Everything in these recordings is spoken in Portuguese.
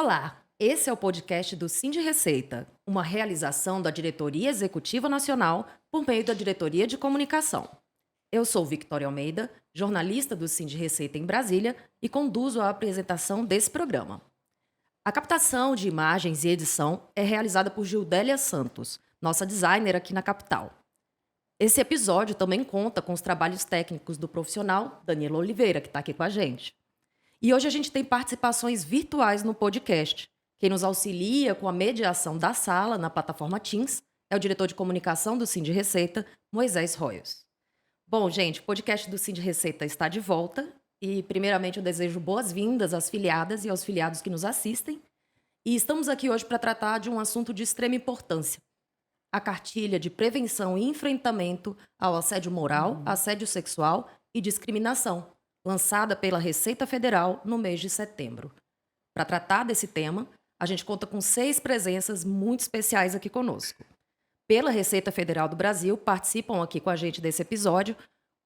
Olá, esse é o podcast do Sind Receita, uma realização da Diretoria Executiva Nacional por meio da Diretoria de Comunicação. Eu sou Victoria Almeida, jornalista do Sind Receita em Brasília e conduzo a apresentação desse programa. A captação de imagens e edição é realizada por Gildélia Santos, nossa designer aqui na capital. Esse episódio também conta com os trabalhos técnicos do profissional Danilo Oliveira, que está aqui com a gente. E hoje a gente tem participações virtuais no podcast. Quem nos auxilia com a mediação da sala na plataforma Teams é o diretor de comunicação do Sind Receita, Moisés Royos. Bom, gente, o podcast do Sind Receita está de volta e, primeiramente, eu desejo boas-vindas às filiadas e aos filiados que nos assistem. E estamos aqui hoje para tratar de um assunto de extrema importância: a cartilha de prevenção e enfrentamento ao assédio moral, assédio sexual e discriminação, lançada pela Receita Federal no mês de setembro. Para tratar desse tema, a gente conta com 6 presenças muito especiais aqui conosco. Pela Receita Federal do Brasil, participam aqui com a gente desse episódio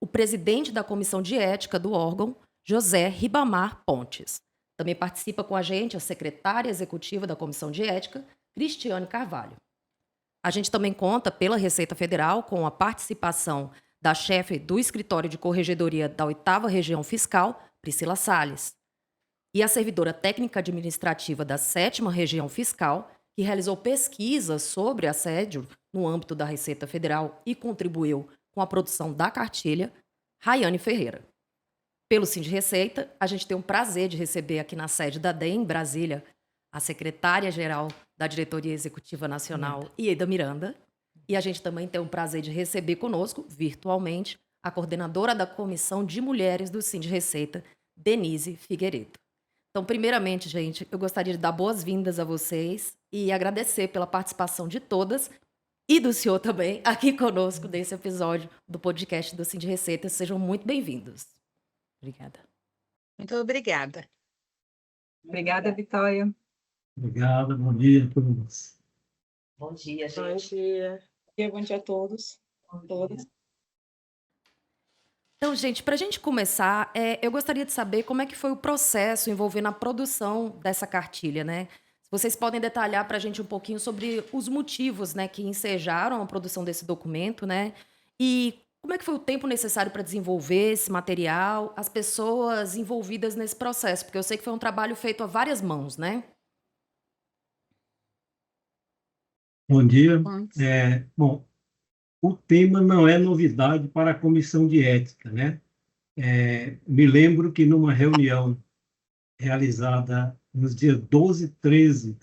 o presidente da Comissão de Ética do órgão, José Ribamar Pontes. Também participa com a gente a secretária executiva da Comissão de Ética, Cristiane Carvalho. A gente também conta, pela Receita Federal, com a participação da chefe do Escritório de Corregedoria da 8ª Região Fiscal, Priscila Salles, e a servidora técnica administrativa da 7ª Região Fiscal, que realizou pesquisas sobre assédio no âmbito da Receita Federal e contribuiu com a produção da cartilha, Rayane Ferreira. Pelo Sind Receita, a gente tem o prazer de receber aqui na sede da DEM, em Brasília, a secretária-geral da Diretoria Executiva Nacional, Ieda Miranda. E a gente também tem o prazer de receber conosco, virtualmente, a coordenadora da Comissão de Mulheres do Sind Receita, Denise Figueiredo. Então, primeiramente, gente, eu gostaria de dar boas-vindas a vocês e agradecer pela participação de todas e do senhor também aqui conosco nesse episódio do podcast do Sind Receita. Sejam muito bem-vindos. Obrigada. Muito obrigada. Obrigada, Vitória. Obrigado, bom dia a todos. Bom dia, Bom dia. Bom dia a todos. Todas. Então, gente, para a gente começar, eu gostaria de saber como é que foi o processo envolvendo a produção dessa cartilha, né? Se vocês podem detalhar para a gente um pouquinho sobre os motivos, né, que ensejaram a produção desse documento, né? E como é que foi o tempo necessário para desenvolver esse material, as pessoas envolvidas nesse processo, porque eu sei que foi um trabalho feito a várias mãos, né? Bom dia. Bom, Bom, o tema não é novidade para a Comissão de Ética, né? Me lembro que numa reunião realizada nos dias 12 e 13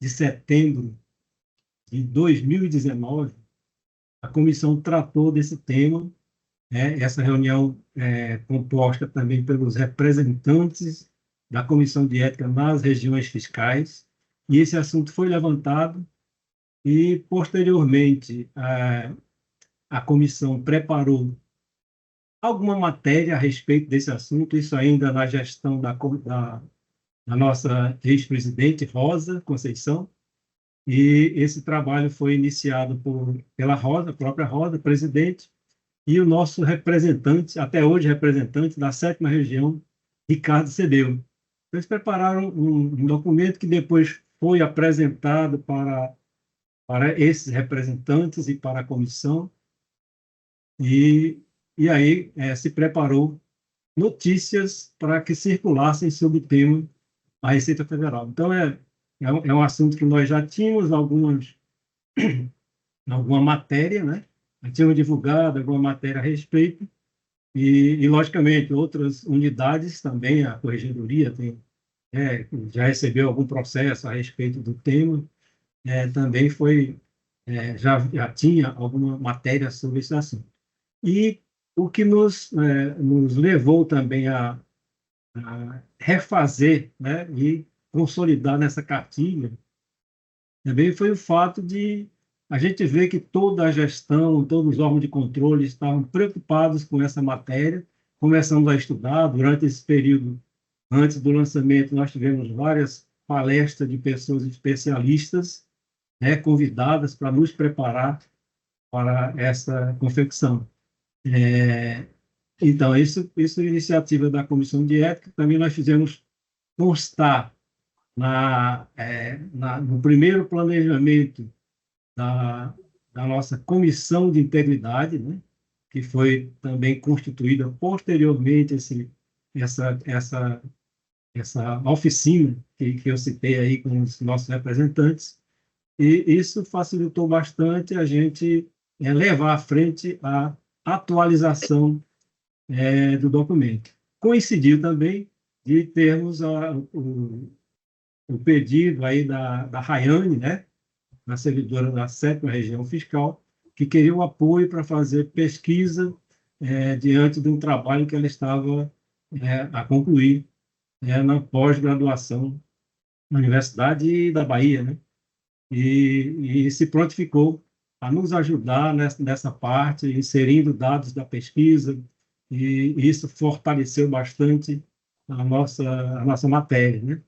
de setembro de 2019, a comissão tratou desse tema, né? Essa reunião é composta também pelos representantes da Comissão de Ética nas regiões fiscais, e esse assunto foi levantado e, posteriormente, a comissão preparou alguma matéria a respeito desse assunto, isso ainda na gestão da nossa ex-presidente, Rosa Conceição, e esse trabalho foi iniciado pela Rosa, a própria Rosa, presidente, e o nosso representante, até hoje representante da 7ª Região, Ricardo Cedeu. Eles prepararam um documento que depois foi apresentado para esses representantes e para a comissão, e aí se preparou notícias para que circulassem sobre o tema a Receita Federal. Então, é um assunto que nós já tínhamos alguma matéria, né? Já tínhamos divulgado alguma matéria a respeito, e logicamente, outras unidades também, a Corregedoria já recebeu algum processo a respeito do tema, também já tinha alguma matéria sobre esse assunto. E o que nos levou também a refazer, né, e consolidar nessa cartilha também foi o fato de a gente ver que toda a gestão, todos os órgãos de controle estavam preocupados com essa matéria, começamos a estudar. Durante esse período, antes do lançamento, nós tivemos várias palestras de pessoas especialistas, né, convidadas para nos preparar para essa confecção. Então, isso é iniciativa da Comissão de Ética. Também nós fizemos constar no primeiro planejamento da, da nossa comissão de integridade, né, que foi também constituída posteriormente essa oficina que eu citei aí com os nossos representantes, e isso facilitou bastante a gente levar à frente a atualização do documento. Coincidiu também de termos o pedido aí da Rayane, né, a servidora da 7ª Região Fiscal, que queria o apoio para fazer pesquisa diante de um trabalho que ela estava a concluir na pós-graduação na Universidade da Bahia, né? E se prontificou a nos ajudar nessa parte, inserindo dados da pesquisa, e isso fortaleceu bastante a nossa matéria, né?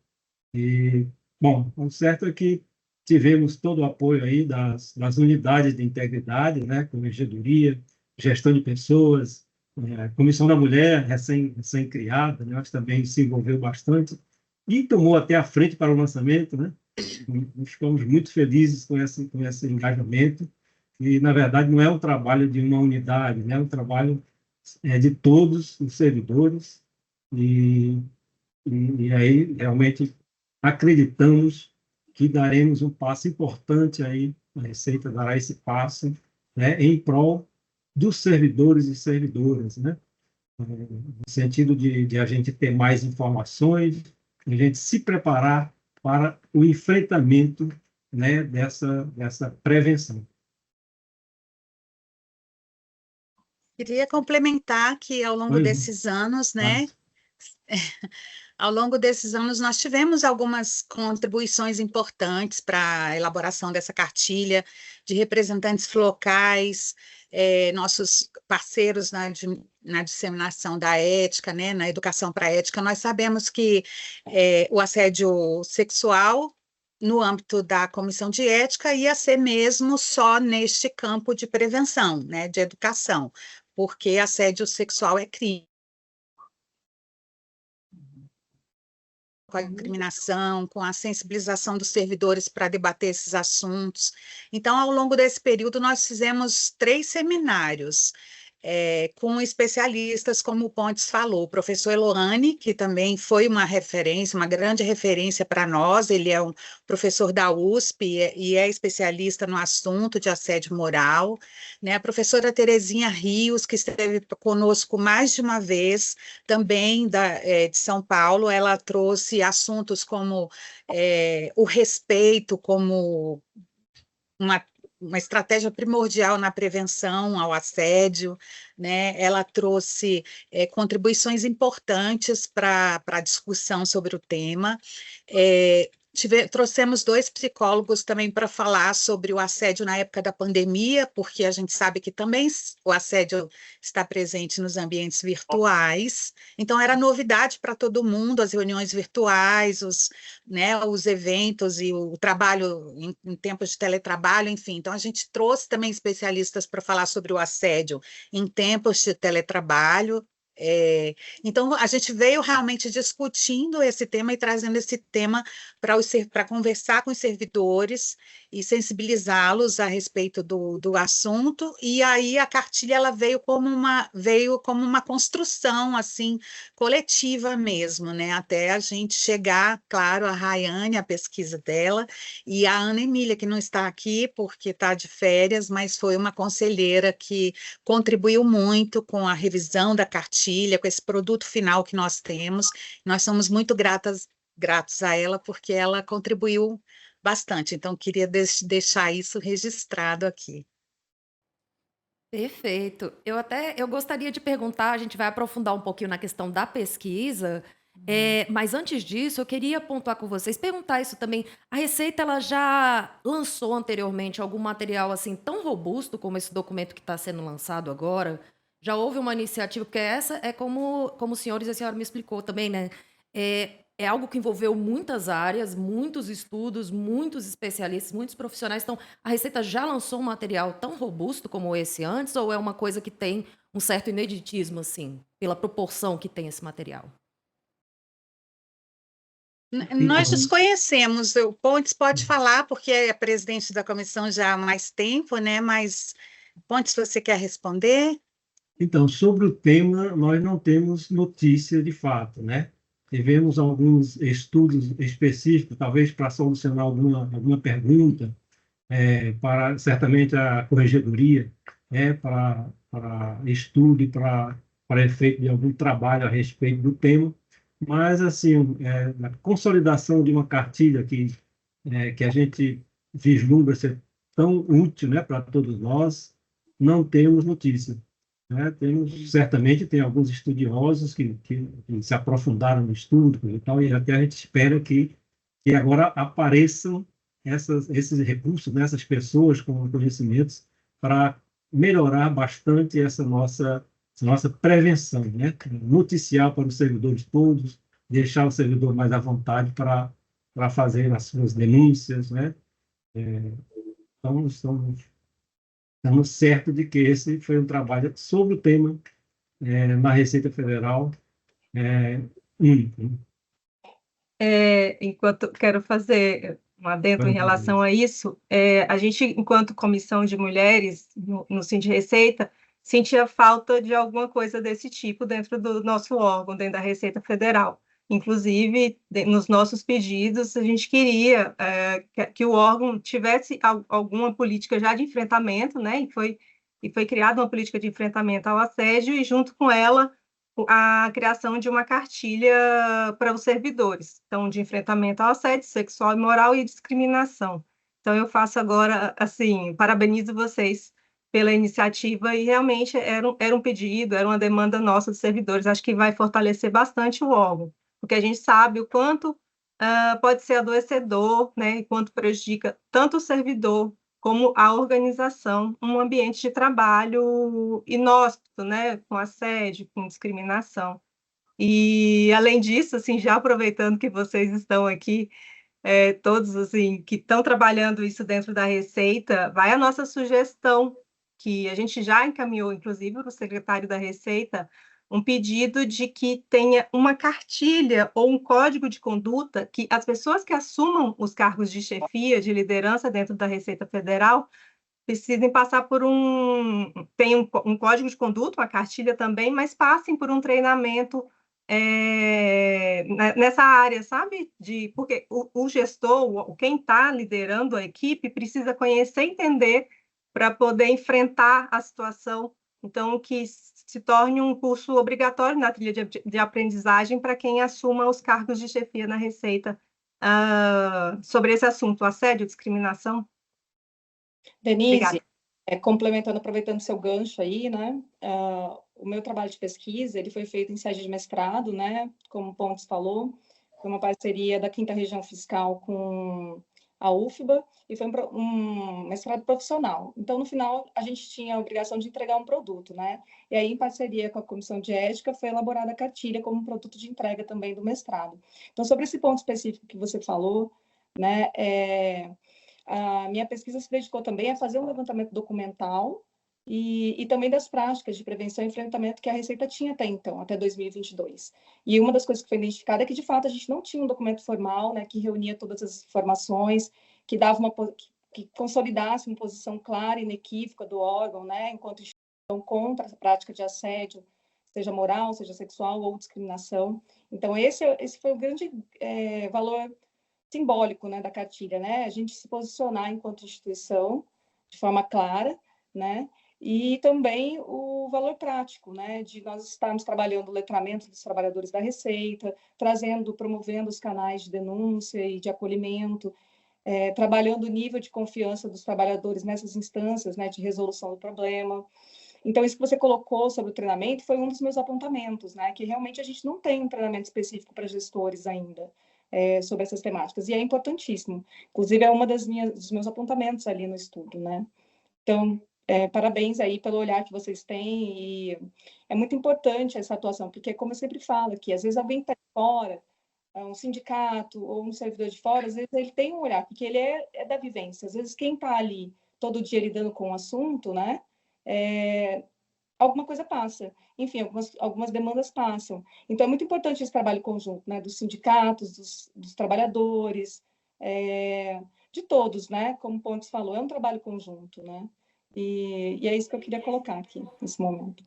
E, bom, o certo é que tivemos todo o apoio aí das unidades de integridade, né, como regedoria, gestão de pessoas, Comissão da Mulher, recém-criada, né, mas também se envolveu bastante e tomou até a frente para o lançamento, né? Nós ficamos muito felizes com esse engajamento, e, na verdade, não é um trabalho de uma unidade, né, é um trabalho de todos os servidores, e, e aí realmente acreditamos que daremos um passo importante aí, a Receita dará esse passo, né, em prol dos servidores e servidoras, né, no sentido de a gente ter mais informações, a gente se preparar para o enfrentamento, né, dessa prevenção. Queria complementar que ao longo Pois, desses anos, né, mas, ao longo desses anos nós tivemos algumas contribuições importantes para a elaboração dessa cartilha de representantes locais, nossos parceiros na disseminação da ética, né, na educação para a ética. Nós sabemos que o assédio sexual no âmbito da comissão de ética ia ser mesmo só neste campo de prevenção, né, de educação, porque assédio sexual é crime. Com a incriminação, com a sensibilização dos servidores para debater esses assuntos. Então, ao longo desse período, nós fizemos 3 seminários, com especialistas, como o Pontes falou, o professor Eloane, que também foi uma referência, uma grande referência para nós, ele é um professor da USP e é especialista no assunto de assédio moral, né? A professora Terezinha Rios, que esteve conosco mais de uma vez, também de São Paulo, ela trouxe assuntos como o respeito, como uma estratégia primordial na prevenção ao assédio, né? Ela trouxe contribuições importantes para a discussão sobre o tema. Trouxemos 2 psicólogos também para falar sobre o assédio na época da pandemia, porque a gente sabe que também o assédio está presente nos ambientes virtuais. Então, era novidade para todo mundo, as reuniões virtuais, né, os eventos e o trabalho em tempos de teletrabalho, enfim. Então, a gente trouxe também especialistas para falar sobre o assédio em tempos de teletrabalho. Então, a gente veio realmente discutindo esse tema e trazendo esse tema para conversar com os servidores e sensibilizá-los a respeito do assunto, e aí a cartilha ela veio como uma construção assim coletiva mesmo, né? Até a gente chegar, claro, a Rayane, a pesquisa dela, e a Ana Emília, que não está aqui porque está de férias, mas foi uma conselheira que contribuiu muito com a revisão da cartilha, com esse produto final que nós temos. Nós somos muito gratos a ela, porque ela contribuiu bastante. Então, queria deixar isso registrado aqui. Perfeito. Eu gostaria de perguntar, a gente vai aprofundar um pouquinho na questão da pesquisa, mas antes disso, eu queria pontuar com vocês, perguntar isso também. A Receita ela já lançou anteriormente algum material assim tão robusto como esse documento que está sendo lançado agora? Já houve uma iniciativa, porque essa é como os senhores e a senhora me explicou também, né? É algo que envolveu muitas áreas, muitos estudos, muitos especialistas, muitos profissionais. Então, a Receita já lançou um material tão robusto como esse antes, ou é uma coisa que tem um certo ineditismo, assim, pela proporção que tem esse material? Nós Então, desconhecemos, o Pontes pode falar, porque é presidente da comissão já há mais tempo, né? Mas, Pontes, você quer responder? Então, sobre o tema, nós não temos notícia de fato, né? Tivemos alguns estudos específicos, talvez para solucionar alguma pergunta, para certamente a corregedoria, para estudo e para efeito de algum trabalho a respeito do tema, mas assim, a consolidação de uma cartilha que a gente vislumbra ser tão útil, né, para todos nós, não temos notícia, né? Certamente tem alguns estudiosos que se aprofundaram no estudo e tal, e até a gente espera que agora apareçam esses recursos, né, essas pessoas com conhecimentos para melhorar bastante essa nossa prevenção, né? Noticiar para os servidores todos, deixar o servidor mais à vontade para fazer as suas denúncias, né? Então, estamos certos de que esse foi um trabalho sobre o tema na Receita Federal único, né? Enquanto quero fazer um adendo em relação a isso, a gente, enquanto comissão de mulheres no Sind Receita, sentia falta de alguma coisa desse tipo dentro do nosso órgão, dentro da Receita Federal. Inclusive, nos nossos pedidos, a gente queria que o órgão tivesse alguma política já de enfrentamento, né? E foi criada uma política de enfrentamento ao assédio, e junto com ela a criação de uma cartilha para os servidores, então, de enfrentamento ao assédio sexual e moral e discriminação. Então, eu faço agora, assim, parabenizo vocês pela iniciativa, e realmente era um pedido, era uma demanda nossa dos servidores, acho que vai fortalecer bastante o órgão, porque a gente sabe o quanto pode ser adoecedor, né, e quanto prejudica tanto o servidor como a organização, um ambiente de trabalho inóspito, né, com assédio, com discriminação. E, além disso, assim, já aproveitando que vocês estão aqui, todos assim, que estão trabalhando isso dentro da Receita, vai a nossa sugestão, que a gente já encaminhou, inclusive, para o secretário da Receita, um pedido de que tenha uma cartilha ou um código de conduta que as pessoas que assumam os cargos de chefia, de liderança dentro da Receita Federal, precisem passar por tem um código de conduta, uma cartilha também, mas passem por um treinamento nessa área, sabe? Porque o gestor, quem está liderando a equipe, precisa conhecer e entender para poder enfrentar a situação. Então, que se torne um curso obrigatório na trilha de aprendizagem para quem assuma os cargos de chefia na Receita, sobre esse assunto, assédio, discriminação. Denise, Obrigada. complementando, aproveitando seu gancho aí, né? O meu trabalho de pesquisa, ele foi feito em sede de mestrado, né? Como o Pontes falou, foi uma parceria da 5ª Região Fiscal com a UFBA, e foi um mestrado profissional. Então, no final, a gente tinha a obrigação de entregar um produto, né? E aí, em parceria com a Comissão de Ética, foi elaborada a cartilha como um produto de entrega também do mestrado. Então, sobre esse ponto específico que você falou, né? A minha pesquisa se dedicou também a fazer um levantamento documental e também das práticas de prevenção e enfrentamento que a Receita tinha até então, até 2022. E uma das coisas que foi identificada é que, de fato, a gente não tinha um documento formal, né, que reunia todas as informações, que dava que consolidasse uma posição clara e inequívoca do órgão, né, enquanto instituição contra a prática de assédio, seja moral, seja sexual ou discriminação. Então, esse foi o grande valor simbólico, né, da cartilha, né? A gente se posicionar enquanto instituição de forma clara, né? E também o valor prático, né, de nós estarmos trabalhando o letramento dos trabalhadores da Receita, promovendo os canais de denúncia e de acolhimento, trabalhando o nível de confiança dos trabalhadores nessas instâncias, né, de resolução do problema. Então, isso que você colocou sobre o treinamento foi um dos meus apontamentos, né, que realmente a gente não tem um treinamento específico para gestores ainda, sobre essas temáticas, e é importantíssimo. Inclusive, é uma dos meus apontamentos ali no estudo, né? Então, parabéns aí pelo olhar que vocês têm, e é muito importante essa atuação, porque, como eu sempre falo aqui, às vezes alguém está de fora, um sindicato ou um servidor de fora, às vezes ele tem um olhar, porque ele é da vivência. Às vezes quem está ali todo dia lidando com o assunto, né, alguma coisa passa. Enfim, algumas demandas passam. Então, é muito importante esse trabalho conjunto, né, dos sindicatos, dos trabalhadores, de todos, né? Como o Pontes falou, é um trabalho conjunto, né? E é isso que eu queria colocar aqui, nesse momento.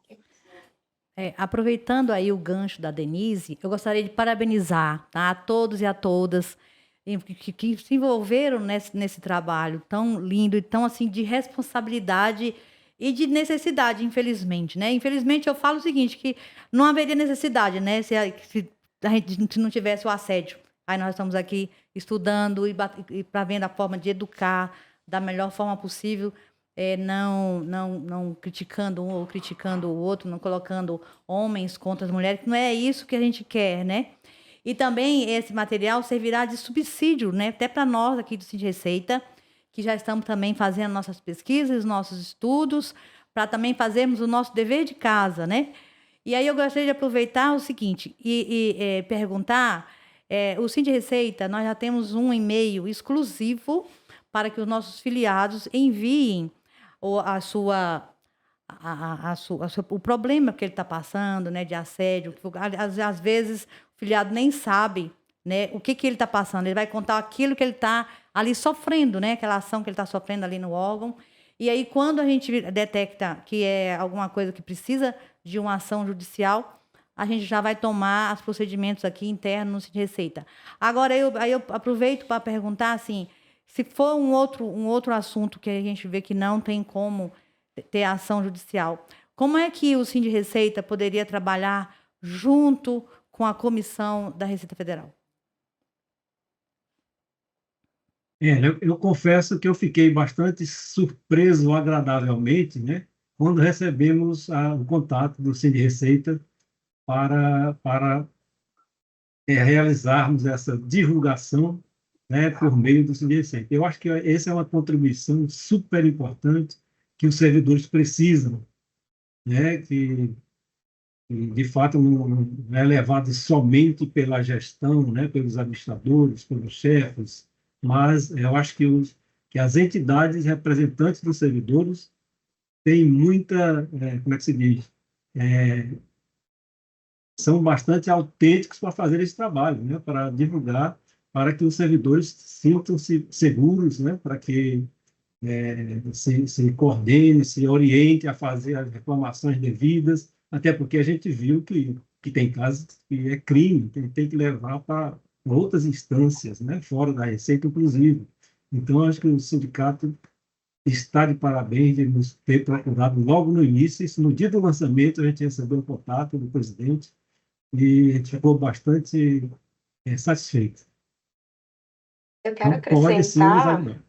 Aproveitando aí o gancho da Denise, eu gostaria de parabenizar, tá, a todos e a todas que se envolveram nesse trabalho tão lindo e tão assim de responsabilidade e de necessidade, infelizmente, né? Infelizmente eu falo o seguinte, que não haveria necessidade, né? Se a gente não tivesse o assédio. Aí nós estamos aqui estudando e para vendo a forma de educar da melhor forma possível, não criticando um ou criticando o outro, não colocando homens contra as mulheres, que não é isso que a gente quer, né? E também esse material servirá de subsídio, né? Até para nós aqui do Cindy Receita, que já estamos também fazendo nossas pesquisas, nossos estudos, para também fazermos o nosso dever de casa, né? E aí eu gostaria de aproveitar o seguinte e perguntar, o Cindy Receita, nós já temos um e-mail exclusivo para que os nossos filiados enviem o problema que ele está passando, né, de assédio. Às vezes o filiado nem sabe, né, o que ele está passando. Ele vai contar aquilo que ele está ali sofrendo, né, aquela ação que ele está sofrendo ali no órgão. E aí, quando a gente detecta que é alguma coisa que precisa de uma ação judicial, a gente já vai tomar os procedimentos aqui internos de Receita. Agora, aí eu aproveito para perguntar assim, se for um outro assunto que a gente vê que não tem como ter ação judicial, como é que o Cindy Receita poderia trabalhar junto com a Comissão da Receita Federal? Eu confesso que eu fiquei bastante surpreso agradavelmente, né, quando recebemos o contato do Cindy Receita para realizarmos essa divulgação, né, por meio do Cindy Receita. Eu acho que essa é uma contribuição super importante que os servidores precisam, né, que de fato não é levado somente pela gestão, né, pelos administradores, pelos chefes, mas eu acho que as entidades representantes dos servidores têm muita, como é que se diz, são bastante autênticos para fazer esse trabalho, né, para divulgar, para que os servidores sintam-se seguros, né, para que se coordene, se oriente a fazer as reclamações devidas, até porque a gente viu que tem casos que é crime, tem que levar para outras instâncias, né, fora da Receita, inclusive. Então, acho que o sindicato está de parabéns de nos ter procurado logo no início. Isso, no dia do lançamento, a gente recebeu um contato do presidente e a gente ficou bastante satisfeito. Eu quero Então, pode sim nos acrescentar ajudar.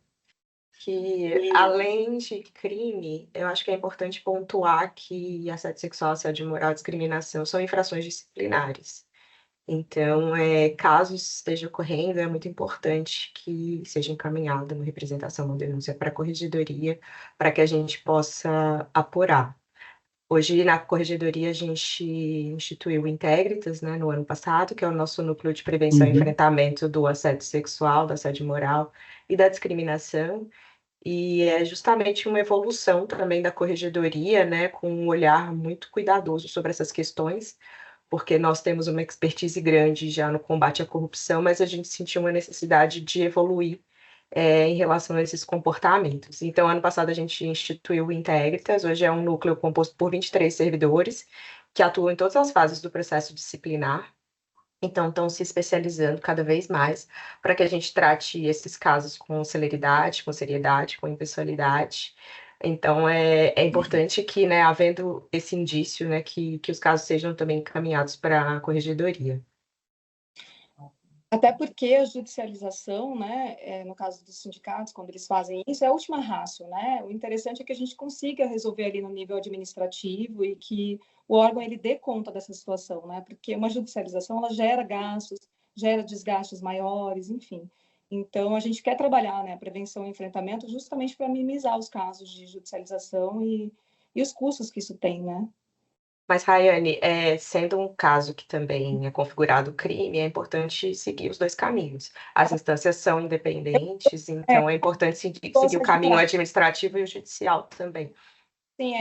que, além de crime, eu acho que é importante pontuar que assédio sexual, assédio moral e discriminação são infrações disciplinares. Então, caso isso esteja ocorrendo, é muito importante que seja encaminhada uma representação, uma denúncia para a corregedoria, para que a gente possa apurar. Hoje, na corregedoria, a gente instituiu o Integritas, né, no ano passado, que é o nosso núcleo de prevenção e enfrentamento do assédio sexual, do assédio moral e da discriminação. E é justamente uma evolução também da corregedoria, né, com um olhar muito cuidadoso sobre essas questões, porque nós temos uma expertise grande já no combate à corrupção, mas a gente sentiu uma necessidade de evoluir em relação a esses comportamentos. Então, ano passado a gente instituiu o Integritas, hoje é um núcleo composto por 23 servidores, que atuam em todas as fases do processo disciplinar. Então, estão se especializando cada vez mais para que a gente trate esses casos com celeridade, com seriedade, com impessoalidade. Então, é importante que, né, havendo esse indício, né, que os casos sejam também encaminhados para a corregedoria. Até porque a judicialização, né, no caso dos sindicatos, quando eles fazem isso, é a última ratio, né? O interessante é que a gente consiga resolver ali no nível administrativo e que o órgão ele dê conta dessa situação, né? Porque uma judicialização ela gera gastos, gera desgastes maiores, enfim. Então a gente quer trabalhar, né, a prevenção e enfrentamento justamente para minimizar os casos de judicialização e os custos que isso tem, né? Mas, Rayane, sendo um caso que também é configurado crime, é importante seguir os dois caminhos. As instâncias são independentes, então é importante seguir o caminho administrativo e o judicial também. Sim,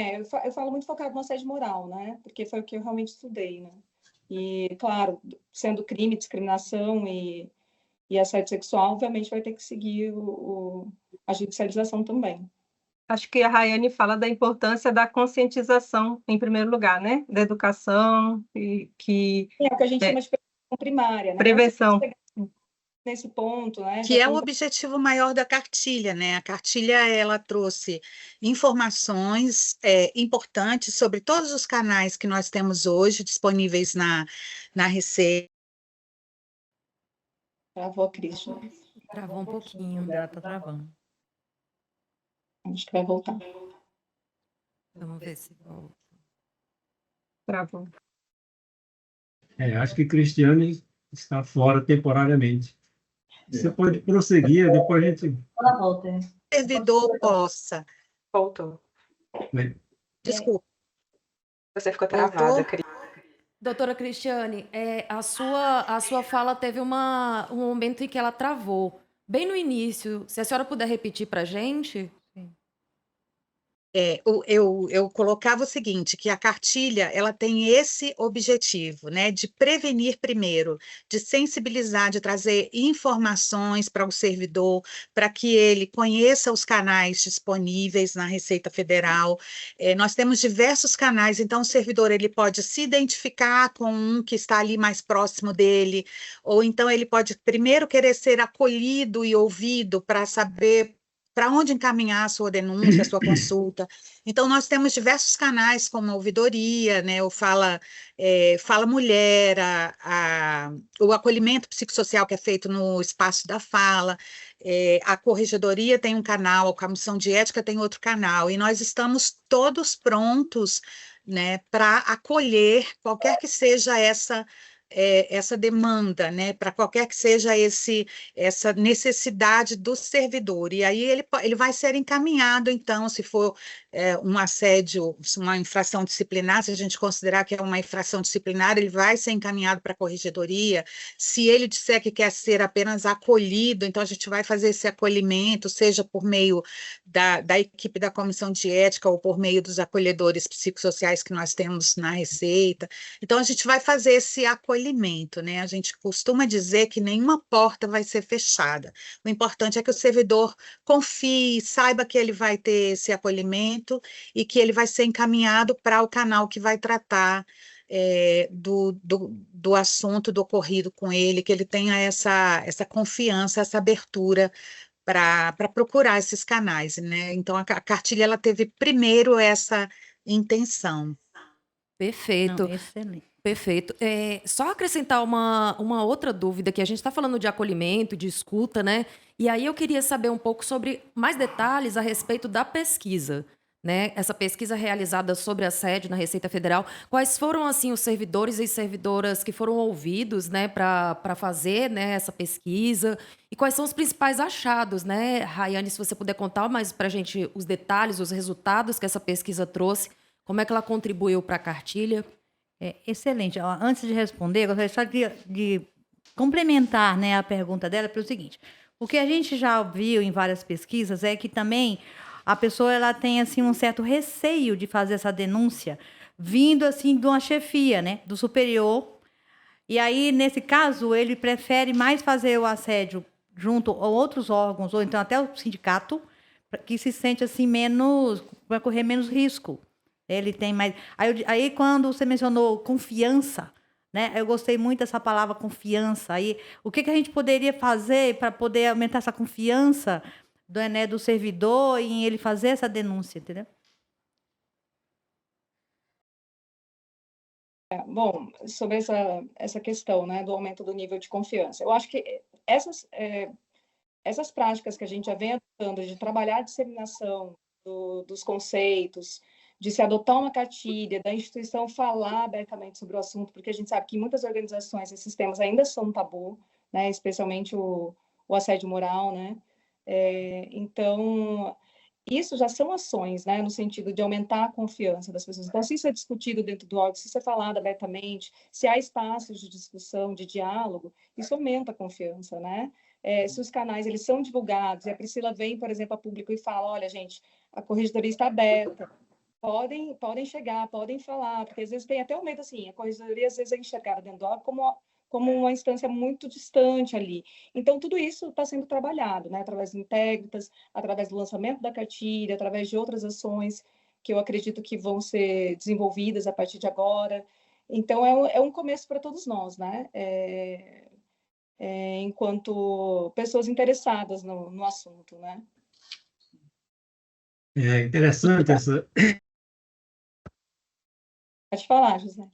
eu falo muito focado no assédio moral, né? Porque foi o que eu realmente estudei, né? E, claro, sendo crime, discriminação e assédio sexual, obviamente vai ter que seguir a judicialização também. Acho que a Rayane fala da importância da conscientização, em primeiro lugar, né? Da educação, e que É o que a gente é, chama de prevenção primária, né? prevenção. Nesse ponto, né? Que é o objetivo maior da cartilha, né? A cartilha ela trouxe informações importantes sobre todos os canais que nós temos hoje disponíveis na Receita. Travou a Cristian. Travou um pouquinho. Ela está travando. Acho que vai voltar. Vamos ver se volta. Travou. Acho que Cristiane está fora temporariamente. Você pode prosseguir, depois a gente... Ela volta. O servidor possa... Voltou. Desculpa. Você ficou Voltou? travada, Cris. Doutora Cristiane, a sua fala teve um momento em que ela travou. Bem no início, se a senhora puder repetir para a gente. Eu colocava o seguinte, que a cartilha ela tem esse objetivo, né, de prevenir primeiro, de sensibilizar, de trazer informações para o servidor, para que ele conheça os canais disponíveis na Receita Federal. Nós temos diversos canais, então o servidor ele pode se identificar com um que está ali mais próximo dele, ou então ele pode primeiro querer ser acolhido e ouvido para saber para onde encaminhar a sua denúncia, a sua consulta. Então, nós temos diversos canais, como a ouvidoria, né, o Fala Mulher, o acolhimento psicossocial que é feito no espaço da fala, a corregedoria tem um canal, a comissão de ética tem outro canal, e nós estamos todos prontos, né, para acolher qualquer que seja essa demanda, né, para qualquer que seja essa necessidade do servidor. E aí ele vai ser encaminhado, então, se for um assédio, uma infração disciplinar, se a gente considerar que é uma infração disciplinar, ele vai ser encaminhado para a corregedoria. Se ele disser que quer ser apenas acolhido, então a gente vai fazer esse acolhimento, seja por meio da equipe da comissão de ética ou por meio dos acolhedores psicossociais que nós temos na Receita. Então, a gente vai fazer esse acolhimento, né? A gente costuma dizer que nenhuma porta vai ser fechada. O importante é que o servidor confie, saiba que ele vai ter esse acolhimento e que ele vai ser encaminhado para o canal que vai tratar do assunto, do ocorrido com ele, que ele tenha essa confiança, essa abertura para procurar esses canais, né? Então, a cartilha ela teve primeiro essa intenção. Perfeito. Não, excelente. Perfeito. Só acrescentar uma outra dúvida, que a gente está falando de acolhimento, de escuta, né? E aí eu queria saber um pouco sobre mais detalhes a respeito da pesquisa, né? Essa pesquisa realizada sobre assédio na Receita Federal. Quais foram, assim, os servidores e servidoras que foram ouvidos, né, para fazer, né, essa pesquisa? E quais são os principais achados, né? Rayane, se você puder contar mais para a gente os detalhes, os resultados que essa pesquisa trouxe, como é que ela contribuiu para a cartilha? Excelente. Ó, antes de responder, eu gostaria só de complementar, né, a pergunta dela pelo seguinte: o que a gente já viu em várias pesquisas é que também a pessoa ela tem assim um certo receio de fazer essa denúncia vindo assim de uma chefia, né, do superior. E aí, nesse caso, ele prefere mais fazer o assédio junto a outros órgãos ou então até o sindicato, que se sente assim menos, vai correr menos risco. Ele tem mais. Aí, quando você mencionou confiança, né? Eu gostei muito dessa palavra confiança. Aí, o que a gente poderia fazer para poder aumentar essa confiança do servidor em ele fazer essa denúncia, entendeu? Bom, sobre essa questão, né, do aumento do nível de confiança, eu acho que essas práticas que a gente já vem adotando de trabalhar a disseminação dos conceitos, de se adotar uma cartilha, da instituição falar abertamente sobre o assunto, porque a gente sabe que em muitas organizações esses temas ainda são um tabu, né, especialmente o assédio moral, né? Então, isso já são ações, né, no sentido de aumentar a confiança das pessoas. Então, se isso é discutido dentro do órgão, se isso é falado abertamente, se há espaços de discussão, de diálogo, isso aumenta a confiança, né? Se os canais eles são divulgados, e a Priscila vem, por exemplo, a público e fala, olha, gente, a corregedoria está aberta, podem chegar, podem falar, porque às vezes tem até o medo, assim, a corregedoria às vezes é enxergada dentro do órgão como uma instância muito distante ali. Então, tudo isso está sendo trabalhado, né, através do Integritas, através do lançamento da cartilha, através de outras ações que eu acredito que vão ser desenvolvidas a partir de agora. Então, é um começo para todos nós, né, enquanto pessoas interessadas no assunto, né. É interessante essa. Pode falar, José.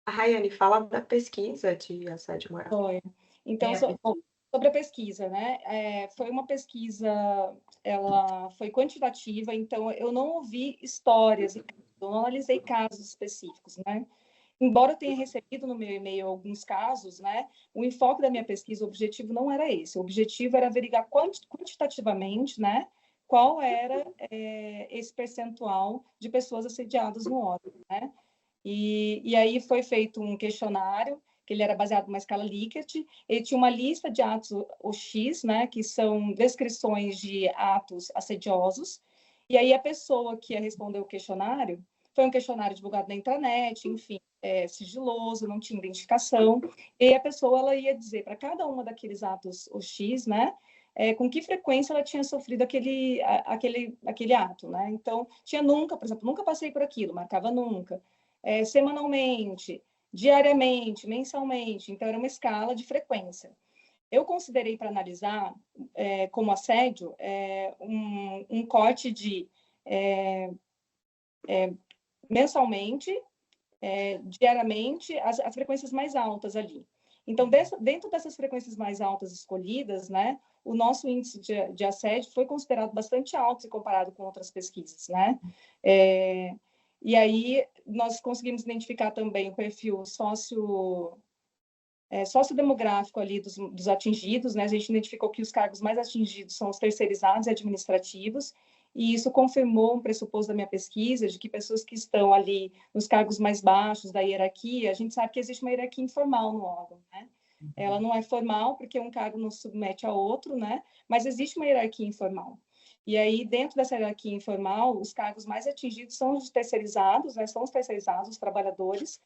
A Raiane fala da pesquisa de assédio moral. Foi. Então, sobre a pesquisa, né? Foi uma pesquisa, ela foi quantitativa, então eu não ouvi histórias, eu não analisei casos específicos, né? Embora eu tenha recebido no meu e-mail alguns casos, né? O enfoque da minha pesquisa, o objetivo não era esse. O objetivo era averiguar quantitativamente, né? Qual era esse percentual de pessoas assediadas no órgão, né? E aí foi feito um questionário, que ele era baseado numa escala Likert, ele tinha uma lista de atos OX, né, que são descrições de atos assediosos, e aí a pessoa que ia responder o questionário, foi um questionário divulgado na intranet, enfim, sigiloso, não tinha identificação, e a pessoa ela ia dizer para cada uma daqueles atos OX, né, com que frequência ela tinha sofrido aquele ato, né? Então, tinha nunca, por exemplo, nunca passei por aquilo, marcava nunca. Semanalmente, diariamente, mensalmente, então era uma escala de frequência. Eu considerei para analisar como assédio um corte de mensalmente, diariamente, as frequências mais altas ali. Então, dentro dessas frequências mais altas escolhidas, né, o nosso índice de assédio foi considerado bastante alto se comparado com outras pesquisas, né? E aí, nós conseguimos identificar também o perfil sociodemográfico ali dos atingidos, né? A gente identificou que os cargos mais atingidos são os terceirizados e administrativos, e isso confirmou um pressuposto da minha pesquisa, de que pessoas que estão ali nos cargos mais baixos da hierarquia, a gente sabe que existe uma hierarquia informal no órgão, né? Ela não é formal, porque um cargo não se submete a outro, né? Mas existe uma hierarquia informal. E aí, dentro dessa hierarquia informal, os cargos mais atingidos são os terceirizados, né? São os terceirizados, os trabalhadores,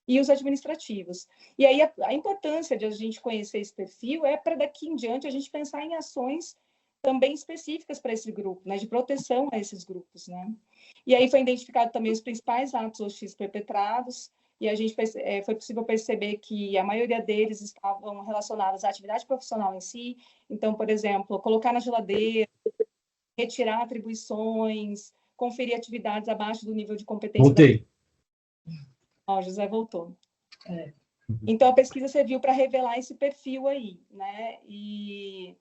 e os administrativos. E aí, a importância de a gente conhecer esse perfil é para daqui em diante a gente pensar em ações também específicas para esse grupo, né? De proteção a esses grupos, né? E aí foi identificado também os principais atos hostis perpetrados, e a gente foi possível perceber que a maioria deles estavam relacionados à atividade profissional em si. Então, por exemplo, colocar na geladeira, retirar atribuições, conferir atividades abaixo do nível de competência. Voltei. O José voltou. Então, a pesquisa serviu para revelar esse perfil aí, né? E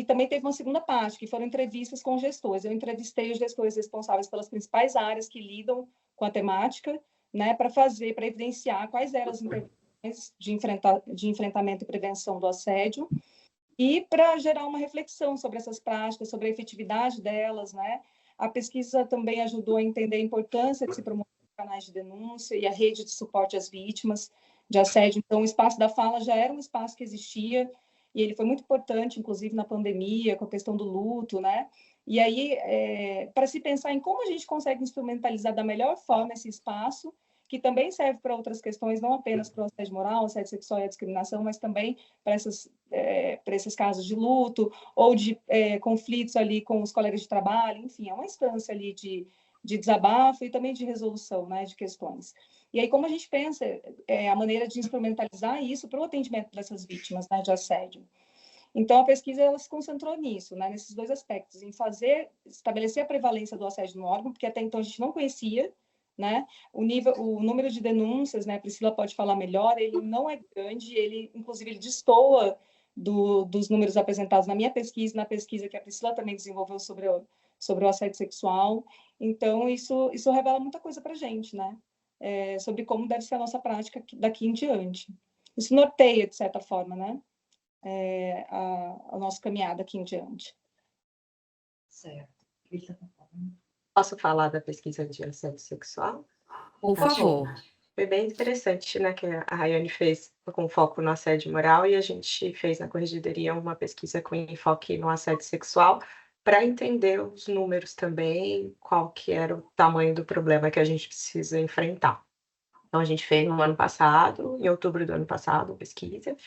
também teve uma segunda parte, que foram entrevistas com gestores. Eu entrevistei os gestores responsáveis pelas principais áreas que lidam com a temática, né? Para evidenciar quais eram as intervenções de enfrentamento e prevenção do assédio, e para gerar uma reflexão sobre essas práticas, sobre a efetividade delas, né? A pesquisa também ajudou a entender a importância de se promover canais de denúncia e a rede de suporte às vítimas de assédio. Então, o espaço da fala já era um espaço que existia, e ele foi muito importante, inclusive na pandemia, com a questão do luto, né? E aí, para se pensar em como a gente consegue instrumentalizar da melhor forma esse espaço, que também serve para outras questões, não apenas para o assédio moral, assédio sexual e a discriminação, mas também para esses casos de luto ou de conflitos ali com os colegas de trabalho, enfim, é uma instância ali de desabafo e também de resolução, né, de questões. E aí, como a gente pensa a maneira de instrumentalizar isso para o atendimento dessas vítimas, né, de assédio? Então, a pesquisa ela se concentrou nisso, né, nesses dois aspectos, em estabelecer a prevalência do assédio no órgão, porque até então a gente não conhecia, né, o número de denúncias, né, a Priscila pode falar melhor, ele não é grande, inclusive, ele destoa dos números apresentados na minha pesquisa, na pesquisa que a Priscila também desenvolveu sobre o assédio sexual. Então, isso revela muita coisa para a gente, né? Sobre como deve ser a nossa prática daqui em diante. Isso norteia, de certa forma, né? A nossa caminhada aqui em diante. Certo. Posso falar da pesquisa de assédio sexual? Por favor. Foi bem interessante, né, que a Rayane fez com foco no assédio moral e a gente fez na corregedoria uma pesquisa com enfoque no assédio sexual para entender os números também, qual que era o tamanho do problema que a gente precisa enfrentar. Então, a gente fez no ano passado, em outubro do ano passado, a pesquisa.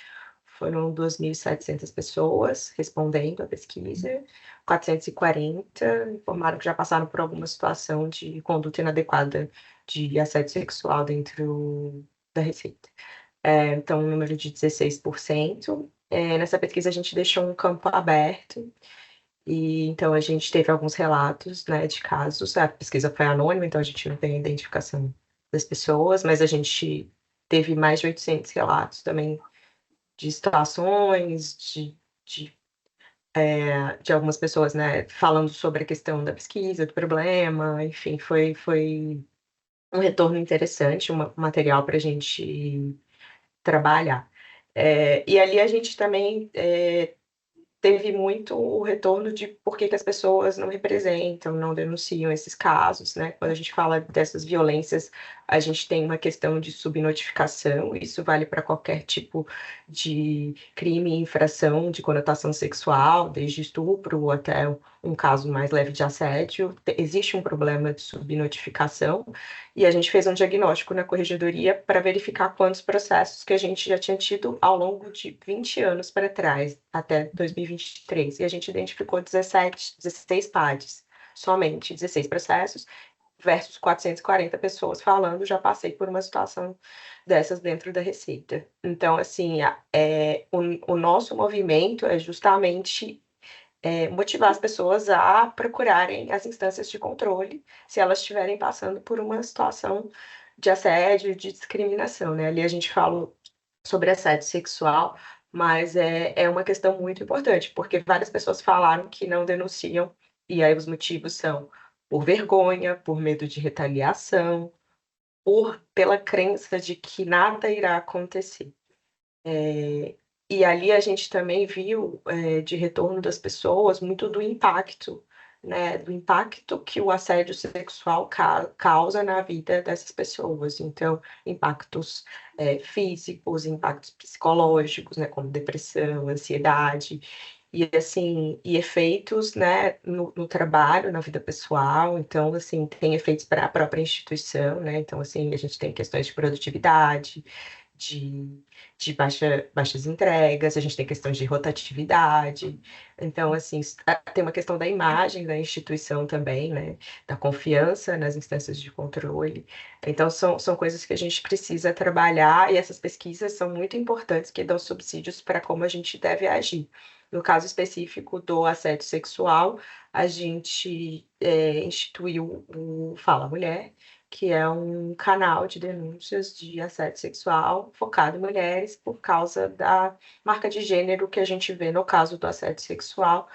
Foram 2.700 pessoas respondendo a pesquisa, 440 informaram que já passaram por alguma situação de conduta inadequada de assédio sexual dentro da Receita. Então, um número de 16%. Nessa pesquisa, a gente deixou um campo aberto, e então a gente teve alguns relatos, né, de casos. A pesquisa foi anônima, então a gente não tem a identificação das pessoas, mas a gente teve mais de 800 relatos também de situações, de algumas pessoas, né, falando sobre a questão da pesquisa, do problema, enfim, foi um retorno interessante, um material para a gente trabalhar. E ali a gente também teve muito o retorno de por que as pessoas não representam, não denunciam esses casos, né? Quando a gente fala dessas violências, a gente tem uma questão de subnotificação, isso vale para qualquer tipo de crime e infração de conotação sexual, desde estupro até um caso mais leve de assédio. Existe um problema de subnotificação, e a gente fez um diagnóstico na corregedoria para verificar quantos processos que a gente já tinha tido ao longo de 20 anos para trás, até 2023. E a gente identificou 16 PADs, somente 16 processos, versus 440 pessoas falando, já passei por uma situação dessas dentro da Receita. Então, assim, o nosso movimento é justamente motivar as pessoas a procurarem as instâncias de controle se elas estiverem passando por uma situação de assédio, de discriminação, né? Ali a gente fala sobre assédio sexual, mas é uma questão muito importante, porque várias pessoas falaram que não denunciam, e aí os motivos são por vergonha, por medo de retaliação, pela crença de que nada irá acontecer. E ali a gente também viu, de retorno das pessoas, muito do impacto, né? Do impacto que o assédio sexual causa na vida dessas pessoas. Então, impactos físicos, impactos psicológicos, né? Como depressão, ansiedade, e assim, e efeitos, né? No trabalho, na vida pessoal. Então, assim, tem efeitos para a própria instituição, né? Então, assim, a gente tem questões de produtividade, de baixas entregas, a gente tem questões de rotatividade. Então, assim, tem uma questão da imagem da instituição também, né? Da confiança nas instâncias de controle. Então, são coisas que a gente precisa trabalhar, e essas pesquisas são muito importantes, que dão subsídios para como a gente deve agir. No caso específico do assédio sexual, a gente instituiu o Fala Mulher, que é um canal de denúncias de assédio sexual focado em mulheres por causa da marca de gênero que a gente vê no caso do assédio sexual,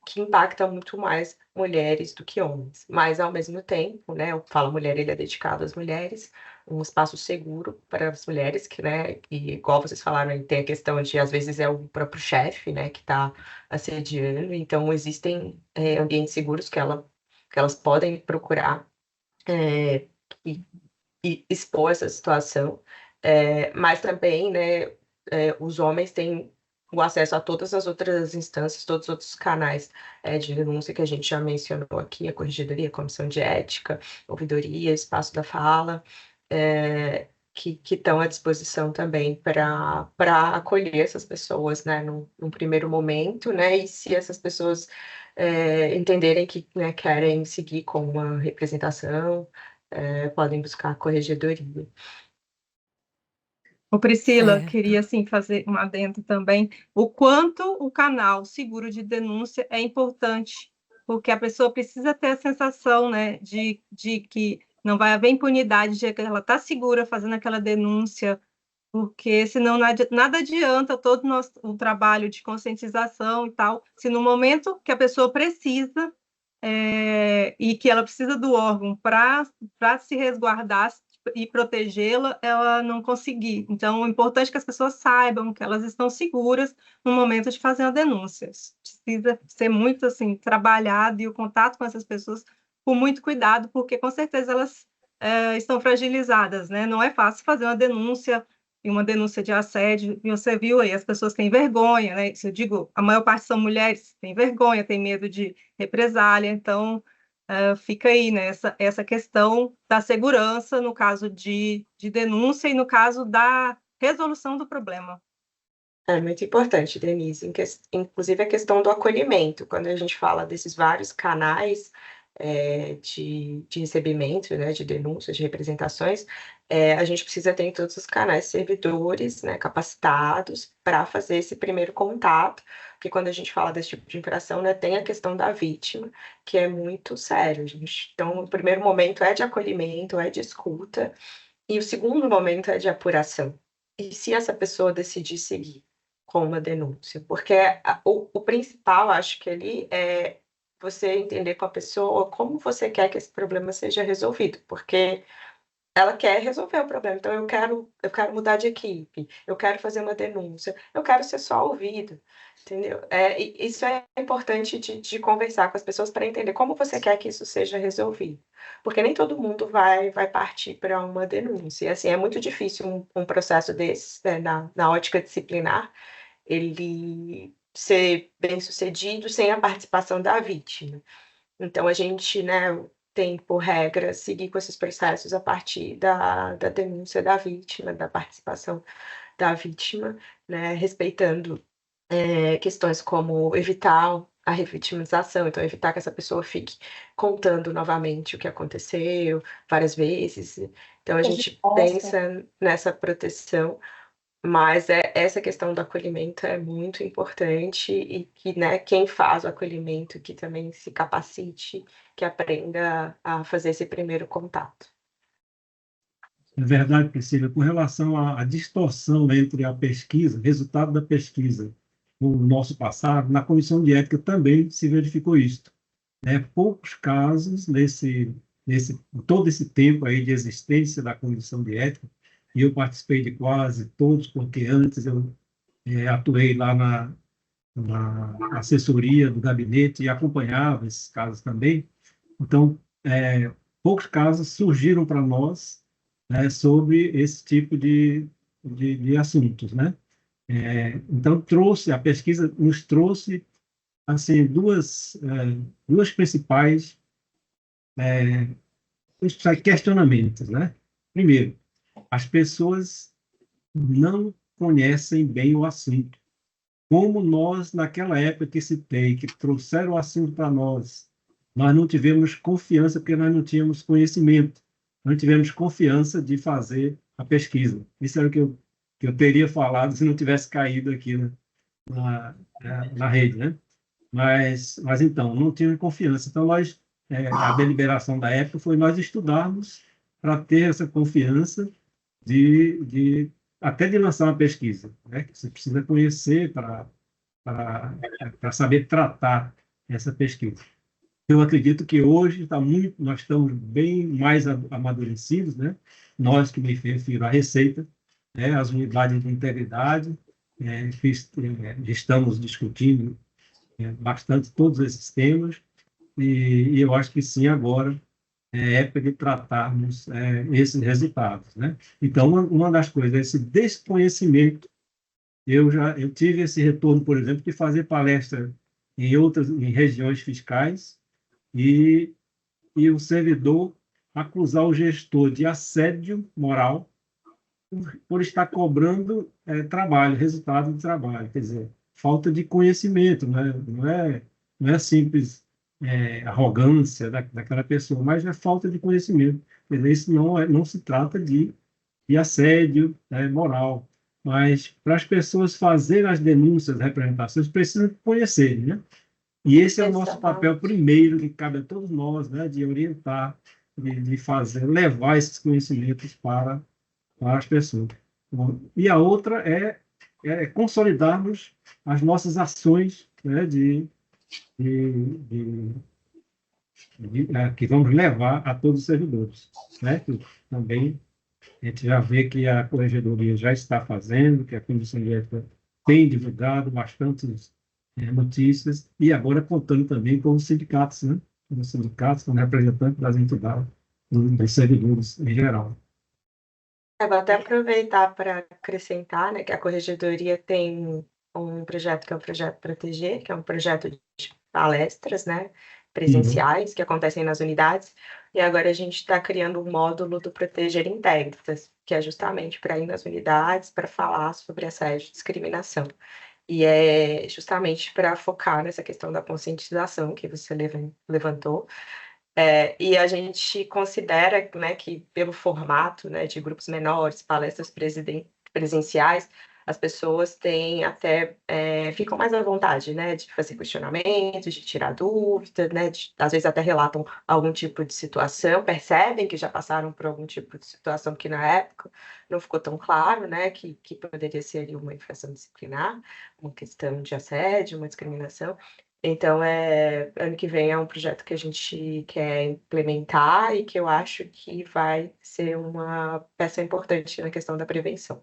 que impacta muito mais mulheres do que homens. Mas, ao mesmo tempo, né, o Fala Mulher, ele é dedicado às mulheres, um espaço seguro para as mulheres, que, né, e igual vocês falaram, tem a questão de, às vezes, é o próprio chefe, né, que está assediando, então existem ambientes seguros que elas podem procurar e, e expor essa situação, mas também, né, os homens têm o acesso a todas as outras instâncias, todos os outros canais de denúncia que a gente já mencionou aqui, a corregedoria, a comissão de ética, ouvidoria, espaço da fala, que estão à disposição também para acolher essas pessoas, né, num primeiro momento, né, e se essas pessoas entenderem que, né, querem seguir com uma representação, podem buscar a corregedoria. Ô, Priscila, Certo. queria assim fazer um adendo também. O quanto o canal seguro de denúncia é importante, porque a pessoa precisa ter a sensação, né, de que não vai haver impunidade, de que ela está segura fazendo aquela denúncia, porque senão nada adianta todo o trabalho de conscientização e tal, se no momento que a pessoa precisa e que ela precisa do órgão para se resguardar e protegê-la, ela não conseguir. Então, o importante é que as pessoas saibam que elas estão seguras no momento de fazer a denúncia. Precisa ser muito assim trabalhado, e o contato com essas pessoas com muito cuidado, porque com certeza elas estão fragilizadas, né? Não é fácil fazer uma denúncia de assédio, e você viu aí, as pessoas têm vergonha, né? Se eu digo, a maior parte são mulheres, tem vergonha, tem medo de represália, então fica aí, né, essa questão da segurança no caso de denúncia e no caso da resolução do problema. É muito importante, Denise, inclusive a questão do acolhimento, quando a gente fala desses vários canais de recebimento, né, de denúncias, de representações, a gente precisa ter em todos os canais servidores, né, capacitados para fazer esse primeiro contato, porque quando a gente fala desse tipo de infração, né, tem a questão da vítima, que é muito sério, gente. Então, o primeiro momento é de acolhimento, é de escuta, e o segundo momento é de apuração. E se essa pessoa decidir seguir com uma denúncia? Porque o principal, acho que ali é você entender com a pessoa como você quer que esse problema seja resolvido, porque ela quer resolver o problema. Então, eu quero mudar de equipe, eu quero fazer uma denúncia, eu quero ser só ouvido, entendeu? Isso é importante de conversar com as pessoas para entender como você quer que isso seja resolvido. Porque nem todo mundo vai partir para uma denúncia. E, assim, é muito difícil um processo desse, né, na ótica disciplinar, ele ser bem-sucedido sem a participação da vítima. Então, a gente, né, tem, por regra, seguir com esses processos a partir da denúncia da vítima, da participação da vítima, né, respeitando questões como evitar a revitimização, então evitar que essa pessoa fique contando novamente o que aconteceu várias vezes. Então, a gente pensa nessa proteção, mas essa questão do acolhimento é muito importante e que, né, quem faz o acolhimento que também se capacite, que aprenda a fazer esse primeiro contato. É verdade, Priscila, com relação à distorção entre a pesquisa, resultado da pesquisa, o nosso passado, na comissão de ética também se verificou isso. Poucos casos todo esse tempo aí de existência da comissão de ética, e eu participei de quase todos, porque antes eu atuei lá na assessoria do gabinete e acompanhava esses casos também. Então, poucos casos surgiram para nós, né, sobre esse tipo de assuntos, né? Então, a pesquisa nos trouxe assim, duas principais questionamentos, né? Primeiro, as pessoas não conhecem bem o assunto. Como nós, naquela época que citei, que trouxeram o assunto para nós não tivemos confiança porque nós não tínhamos conhecimento, não tivemos confiança de fazer a pesquisa. Isso era o que eu teria falado se não tivesse caído aqui na rede, né? Mas então, não tínhamos confiança. Então, a deliberação da época foi nós estudarmos para ter essa confiança até de lançar uma pesquisa, né? Que você precisa conhecer para saber tratar essa pesquisa. Eu acredito que hoje nós estamos bem mais amadurecidos, né? Nós que me refiro à Receita, né? As unidades de integridade, estamos discutindo bastante todos esses temas, e eu acho que sim, agora é época de tratarmos esses resultados, né? Então, uma das coisas, esse desconhecimento, eu tive esse retorno, por exemplo, de fazer palestra em regiões fiscais e o servidor acusar o gestor de assédio moral por estar cobrando resultado de trabalho, quer dizer, falta de conhecimento, né? Não é simples arrogância daquela pessoa, mas é falta de conhecimento. Quer dizer, isso não se trata de assédio moral, mas para as pessoas fazerem as denúncias, representações, precisam conhecer, né? E esse é o nosso papel primeiro, que cabe a todos nós, né? De orientar, de fazer, levar esses conhecimentos para as pessoas. Bom, e a outra é consolidarmos as nossas ações, né, que vamos levar a todos os servidores, né? Que também a gente já vê que a Corregedoria já está fazendo, que a Comissão de Ética tem divulgado bastantes notícias, e agora contando também com os sindicatos, né? Os sindicatos como representantes das entidades, dos servidores em geral. Eu vou até aproveitar para acrescentar, né, que a Corregedoria tem um projeto que é o Projeto Proteger, que é um projeto de palestras, né, presenciais, que acontecem nas unidades, e agora a gente está criando um módulo do Proteger Intégritas, que é justamente para ir nas unidades, para falar sobre assédio e discriminação. E é justamente para focar nessa questão da conscientização que você levantou. E a gente considera, né, que pelo formato, né, de grupos menores, palestras presenciais, as pessoas têm até ficam mais à vontade, né, de fazer questionamentos, de tirar dúvidas, né, às vezes até relatam algum tipo de situação, percebem que já passaram por algum tipo de situação que na época não ficou tão claro, né, que poderia ser ali uma infração disciplinar, uma questão de assédio, uma discriminação. Então, ano que vem é um projeto que a gente quer implementar e que eu acho que vai ser uma peça importante na questão da prevenção.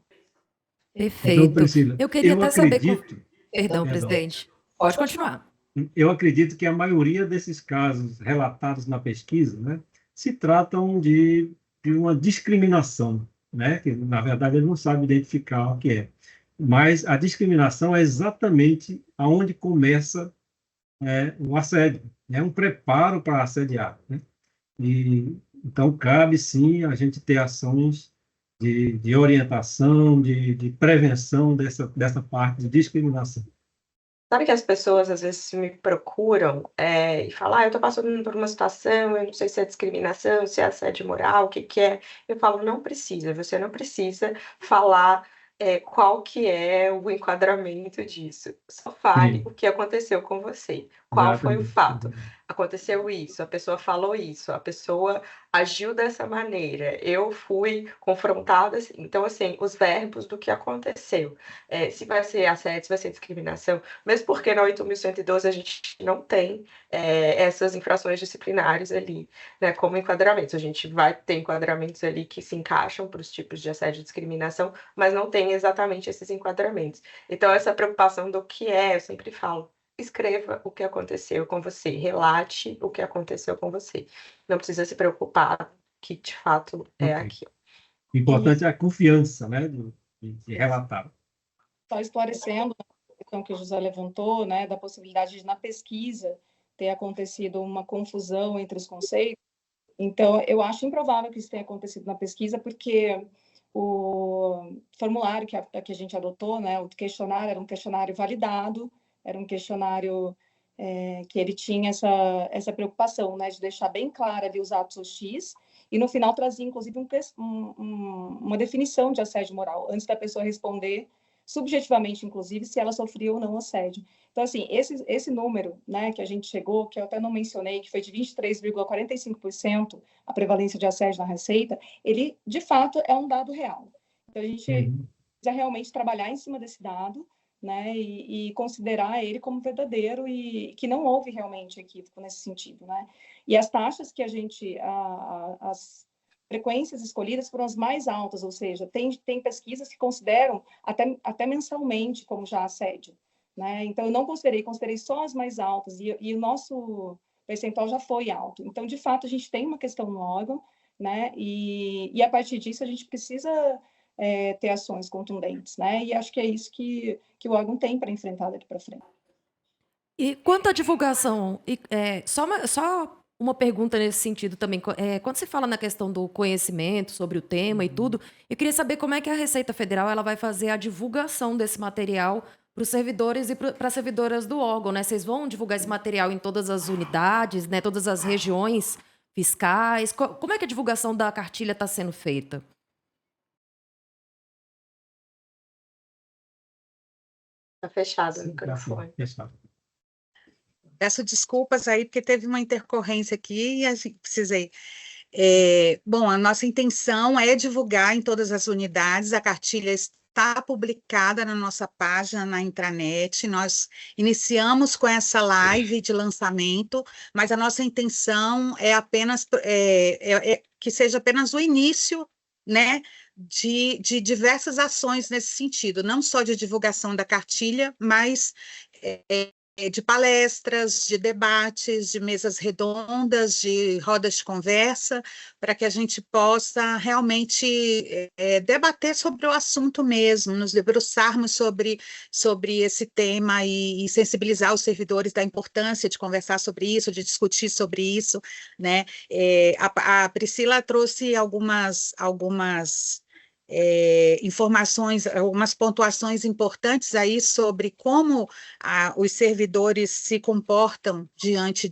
Então, Perfeito. Priscila, Eu queria até saber. acredito, Perdão, presidente. Pode continuar. eu acredito que a maioria desses casos relatados na pesquisa, né, se tratam de uma discriminação, né, que na verdade ele não sabe identificar o que é. Mas a discriminação é exatamente aonde começa o assédio, é um preparo para assediar, né? E então cabe sim a gente ter ações de orientação, de prevenção dessa parte de discriminação. Sabe que as pessoas às vezes me procuram e falam, eu estou passando por uma situação, eu não sei se é discriminação, se é assédio moral, o que que é. Eu falo, não precisa, você não precisa falar qual que é o enquadramento disso. Só fale Sim. o que aconteceu com você. Qual foi o Exatamente. fato? Aconteceu isso, a pessoa falou isso, a pessoa agiu dessa maneira, eu fui confrontada assim. Então, assim, os verbos do que aconteceu. Se vai ser assédio, se vai ser discriminação, mesmo porque na 8.112 a gente não tem essas infrações disciplinares ali, né, como enquadramentos. A gente vai ter enquadramentos ali que se encaixam para os tipos de assédio e discriminação, mas não tem exatamente esses enquadramentos. Então, essa preocupação do que eu sempre falo, escreva o que aconteceu com você, relate o que aconteceu com você. Não precisa se preocupar que, de fato, é Ok. aquilo. O importante é a confiança, né, de relatar. Só esclarecendo a questão que o José levantou, né, da possibilidade de, na pesquisa, ter acontecido uma confusão entre os conceitos. Então, eu acho improvável que isso tenha acontecido na pesquisa, porque o formulário que a gente adotou, né, o questionário, era um questionário validado, era um questionário que ele tinha essa preocupação, né, de deixar bem clara ali os atos hostis, e no final trazia, inclusive, uma definição de assédio moral, antes da pessoa responder subjetivamente, inclusive, se ela sofria ou não assédio. Então, assim, esse número, né, que a gente chegou, que eu até não mencionei, que foi de 23,45% a prevalência de assédio na Receita, ele, de fato, é um dado real. Então, a gente precisa realmente trabalhar em cima desse dado, né, e considerar ele como verdadeiro e que não houve realmente equívoco nesse sentido, né? E as taxas que as frequências escolhidas foram as mais altas, ou seja, tem pesquisas que consideram até mensalmente como já assédio, né? Então, eu não considerei só as mais altas, e o nosso percentual já foi alto. Então, de fato, a gente tem uma questão no órgão, né? E a partir disso, a gente precisa ter ações contundentes, né? E acho que é isso que o órgão tem para enfrentar daqui para frente. E quanto à divulgação, só uma pergunta nesse sentido também. Quando se fala na questão do conhecimento sobre o tema e tudo, eu queria saber como é que a Receita Federal ela vai fazer a divulgação desse material para os servidores e para as servidoras do órgão, né? Vocês vão divulgar esse material em todas as unidades, né? Todas as regiões fiscais? Como é que a divulgação da cartilha está sendo feita? Está fechado o microfone. Peço desculpas aí, porque teve uma intercorrência aqui e a gente precisei. Bom, a nossa intenção é divulgar em todas as unidades, a cartilha está publicada na nossa página, na intranet, nós iniciamos com essa live de lançamento, mas a nossa intenção é apenas que seja apenas o início, né, de diversas ações nesse sentido, não só de divulgação da cartilha, mas de palestras, de debates, de mesas redondas, de rodas de conversa, para que a gente possa realmente debater sobre o assunto mesmo, nos debruçarmos sobre esse tema e sensibilizar os servidores da importância de conversar sobre isso, de discutir sobre isso, né? A Priscila trouxe algumas informações, algumas pontuações importantes aí sobre como os servidores se comportam diante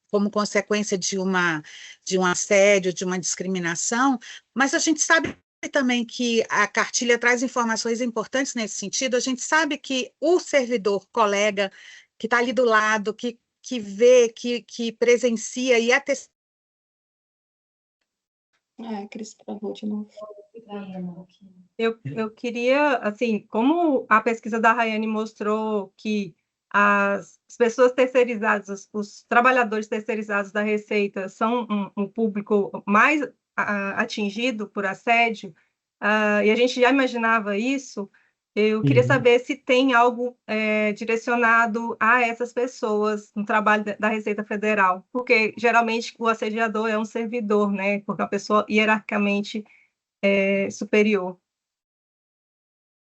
como consequência de um assédio, de uma discriminação, mas a gente sabe também que a cartilha traz informações importantes nesse sentido. A gente sabe que o servidor, colega, que está ali do lado, que vê, que presencia e é Cris travou de novo. Eu queria, assim, como a pesquisa da Rayane mostrou que as pessoas terceirizadas, os trabalhadores terceirizados da Receita são um público mais atingido por assédio, e a gente já imaginava isso, eu queria saber se tem algo direcionado a essas pessoas no trabalho da Receita Federal, porque geralmente o assediador é um servidor, né? Porque é uma pessoa hierarquicamente superior.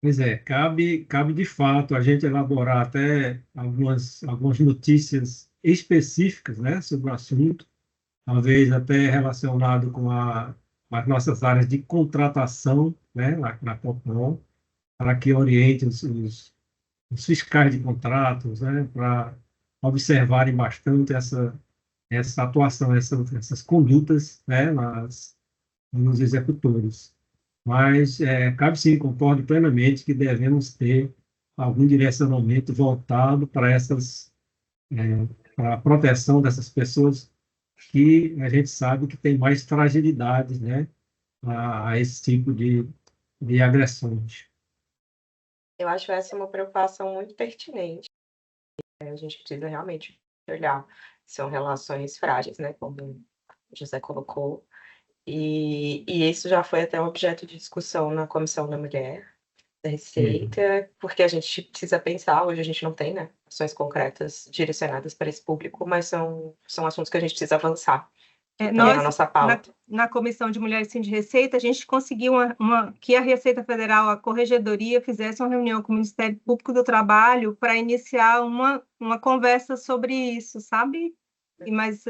Pois é, cabe de fato a gente elaborar até algumas notícias específicas, né, sobre o assunto, talvez até relacionado com as nossas áreas de contratação, né, lá na Copom, para que oriente os fiscais de contratos, né, para observarem bastante essa atuação, essas condutas, né, nos executores. Mas cabe sim, concordo plenamente que devemos ter algum direcionamento voltado para a proteção dessas pessoas que a gente sabe que tem mais fragilidade, né, a esse tipo de agressões. Eu acho essa uma preocupação muito pertinente. A gente precisa realmente olhar. São relações frágeis, né, como o José colocou. E isso já foi até um objeto de discussão na Comissão da Mulher, da Receita, porque a gente precisa pensar, hoje a gente não tem, né, ações concretas direcionadas para esse público, mas são assuntos que a gente precisa avançar. Nós, na nossa pauta. Na Comissão de Mulheres Sim de Receita, a gente conseguiu que a Receita Federal, a Corregedoria, fizesse uma reunião com o Ministério Público do Trabalho para iniciar uma conversa sobre isso, sabe? Mas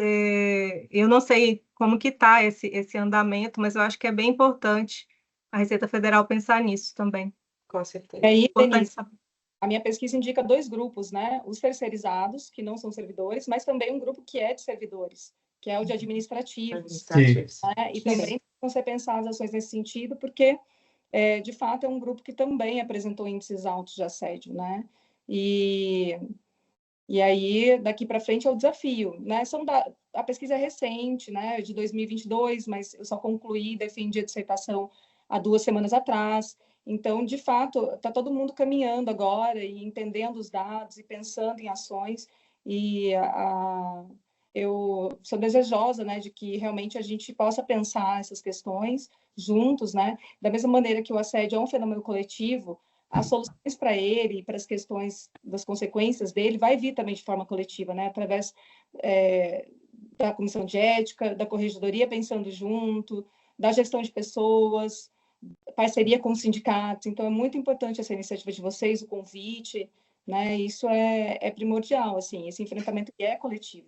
eu não sei como que está esse andamento, mas eu acho que é bem importante a Receita Federal pensar nisso também. Com certeza. E aí, Denise, a minha pesquisa indica 2 grupos, né? Os terceirizados, que não são servidores, mas também um grupo que é de servidores, que é o de administrativos. Né? E também vão ser pensadas ações nesse sentido, porque, de fato, é um grupo que também apresentou índices altos de assédio, né? E aí, daqui para frente, é o desafio, né? A pesquisa é recente, né? De 2022, mas eu só concluí, defendi a dissertação há 2 semanas atrás. Então, de fato, está todo mundo caminhando agora e entendendo os dados e pensando em ações. E eu sou desejosa, né, de que realmente a gente possa pensar essas questões juntos, né? Da mesma maneira que o assédio é um fenômeno coletivo, as soluções para ele, para as questões das consequências dele, vai vir também de forma coletiva, né? Através da comissão de ética, da corregedoria pensando junto, da gestão de pessoas, parceria com os sindicatos. Então, é muito importante essa iniciativa de vocês, o convite, né? Isso é primordial, assim, esse enfrentamento que é coletivo,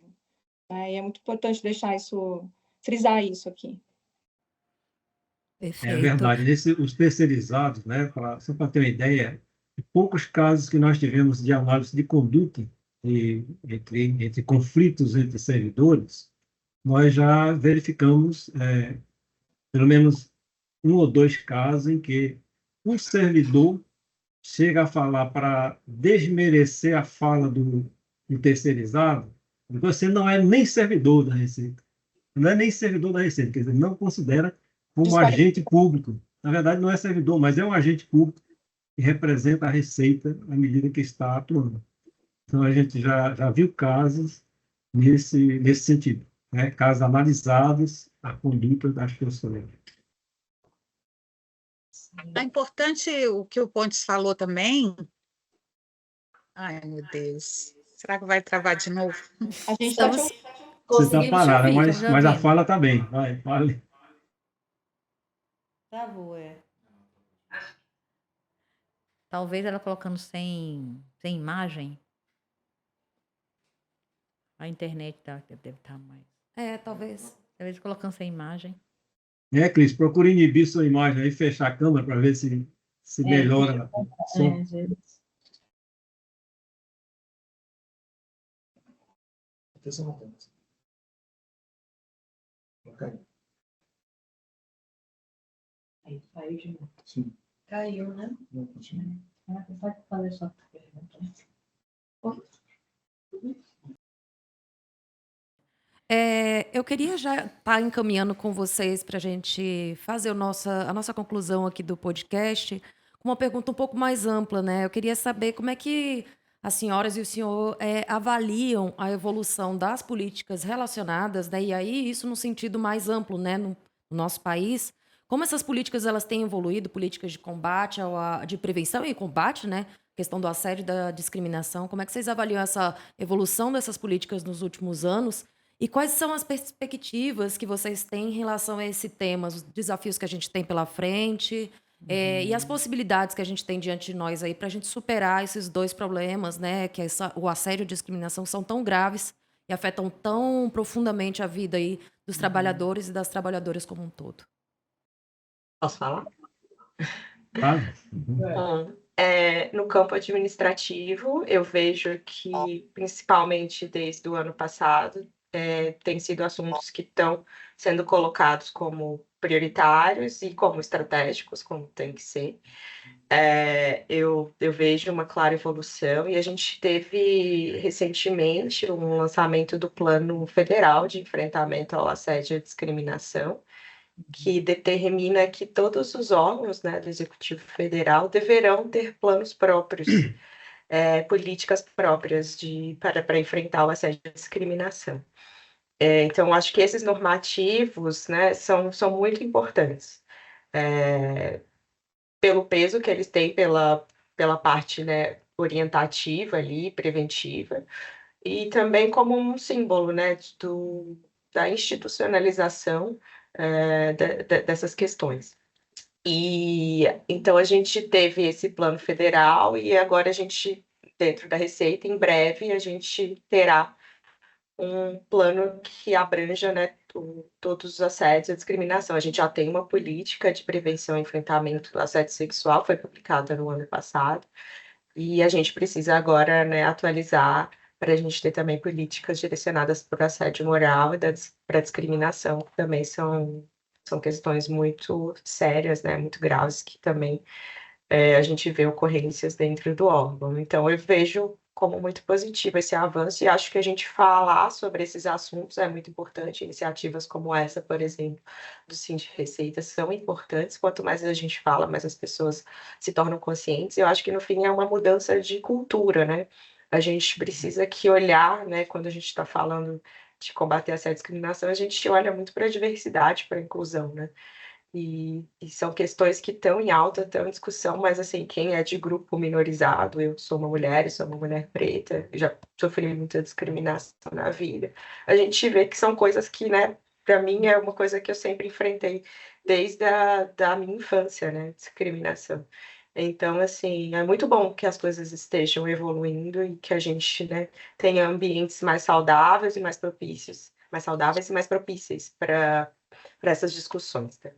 né? E é muito importante frisar isso aqui. Perfeito. É verdade. Os terceirizados, né, só para ter uma ideia, poucos casos que nós tivemos de análise de conduta entre conflitos entre servidores, nós já verificamos pelo menos 1 ou 2 casos em que um servidor chega a falar para desmerecer a fala do terceirizado, você não é nem servidor da Receita. Não é nem servidor da Receita, quer dizer, não considera como agente público. Na verdade, não é servidor, mas é um agente público que representa a Receita à medida que está atuando. Então, a gente já viu casos nesse sentido, né? Casos analisados, a conduta das pessoas. É importante o que o Pontes falou também. Ai, meu Deus. Será que vai travar de novo? A gente está Estamos Você está conseguindo te parada, ouvir. Estamos mas a ouvindo. fala está bem. Vai, fale. Travou, é. Talvez ela colocando sem imagem. A internet deve estar mais. Talvez. Talvez colocando sem imagem. Cris, procure inibir sua imagem aí, fechar a câmera para ver se melhora o som. Aí saiu de novo. Sim. Caiu, né? Pode fazer só pergunta. Eu queria já estar encaminhando com vocês para a gente fazer a nossa conclusão aqui do podcast com uma pergunta um pouco mais ampla, né? Eu queria saber como é que as senhoras e o senhor avaliam a evolução das políticas relacionadas, né? E aí isso no sentido mais amplo, né? No nosso país, como essas políticas elas têm evoluído, políticas de combate, de prevenção e combate, né? Questão do assédio e da discriminação. Como é que vocês avaliam essa evolução dessas políticas nos últimos anos? E quais são as perspectivas que vocês têm em relação a esse tema, os desafios que a gente tem pela frente, e as possibilidades que a gente tem diante de nós aí para a gente superar esses dois problemas, né? Que o assédio e a discriminação são tão graves e afetam tão profundamente a vida aí dos trabalhadores e das trabalhadoras como um todo. Posso falar? Tá? No campo administrativo, eu vejo que, principalmente desde o ano passado, tem sido assuntos que estão sendo colocados como prioritários e como estratégicos, como tem que ser. Eu vejo uma clara evolução e a gente teve recentemente um lançamento do Plano Federal de Enfrentamento ao Assédio e à Discriminação, que determina que todos os órgãos, né, do Executivo Federal deverão ter planos próprios, políticas próprias para enfrentar o assédio e a discriminação. Então, acho que esses normativos, né, são muito importantes, pelo peso que eles têm pela parte, né, orientativa ali, preventiva, e também como um símbolo, né, da institucionalização dessas questões. E então a gente teve esse plano federal e agora a gente, dentro da Receita, em breve a gente terá um plano que abranja, né, todos os assédios e a discriminação. A gente já tem uma política de prevenção e enfrentamento do assédio sexual, foi publicada no ano passado, e a gente precisa agora, né, atualizar para a gente ter também políticas direcionadas para o assédio moral e para a discriminação, que também são questões muito sérias, né, muito graves, que também a gente vê ocorrências dentro do órgão. Então, eu vejo como muito positivo esse avanço e acho que a gente falar sobre esses assuntos é muito importante. Iniciativas como essa, por exemplo, do Síndico Receita, são importantes. Quanto mais a gente fala, mais as pessoas se tornam conscientes. Eu acho que, no fim, é uma mudança de cultura, né? A gente precisa que olhar, né, quando a gente está falando de combater essa discriminação, a gente olha muito para a diversidade, para a inclusão, né? E são questões que estão em alta, estão em discussão, mas assim, quem é de grupo minorizado, eu sou uma mulher preta, já sofri muita discriminação na vida. A gente vê que são coisas que, né, para mim é uma coisa que eu sempre enfrentei desde da minha infância, né, discriminação. Então, assim, é muito bom que as coisas estejam evoluindo e que a gente, né, tenha ambientes mais saudáveis e mais propícios, para essas discussões, né?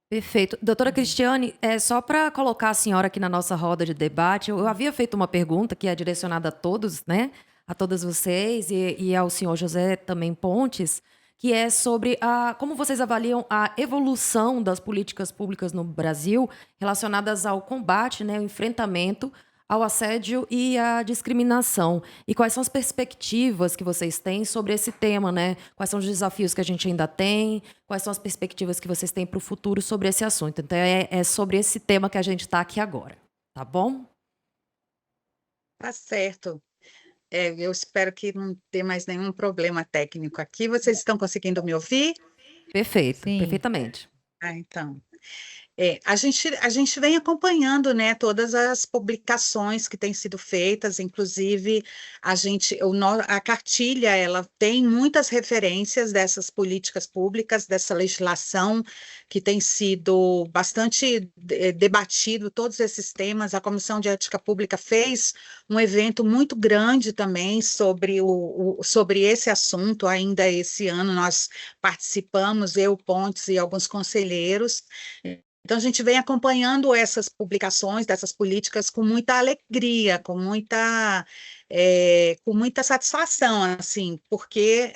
Perfeito. Doutora Cristiane, só para colocar a senhora aqui na nossa roda de debate, eu havia feito uma pergunta que é direcionada a todos, né? A todas vocês e ao senhor José também Pontes, que é sobre como vocês avaliam a evolução das políticas públicas no Brasil relacionadas ao combate, né, ao enfrentamento ao assédio e à discriminação. E quais são as perspectivas que vocês têm sobre esse tema, né? Quais são os desafios que a gente ainda tem? Quais são as perspectivas que vocês têm para o futuro sobre esse assunto? Então, é sobre esse tema que a gente está aqui agora, tá bom? Tá certo. Eu espero que não tenha mais nenhum problema técnico aqui. Vocês estão conseguindo me ouvir? Perfeito, Sim. perfeitamente. Então. A gente vem acompanhando, né, todas as publicações que têm sido feitas, inclusive a cartilha ela tem muitas referências dessas políticas públicas, dessa legislação que tem sido bastante debatido, todos esses temas. A Comissão de Ética Pública fez um evento muito grande também sobre esse assunto, ainda esse ano nós participamos, eu, Pontes e alguns conselheiros. Então, a gente vem acompanhando essas publicações dessas políticas com muita alegria, com muita satisfação, assim, porque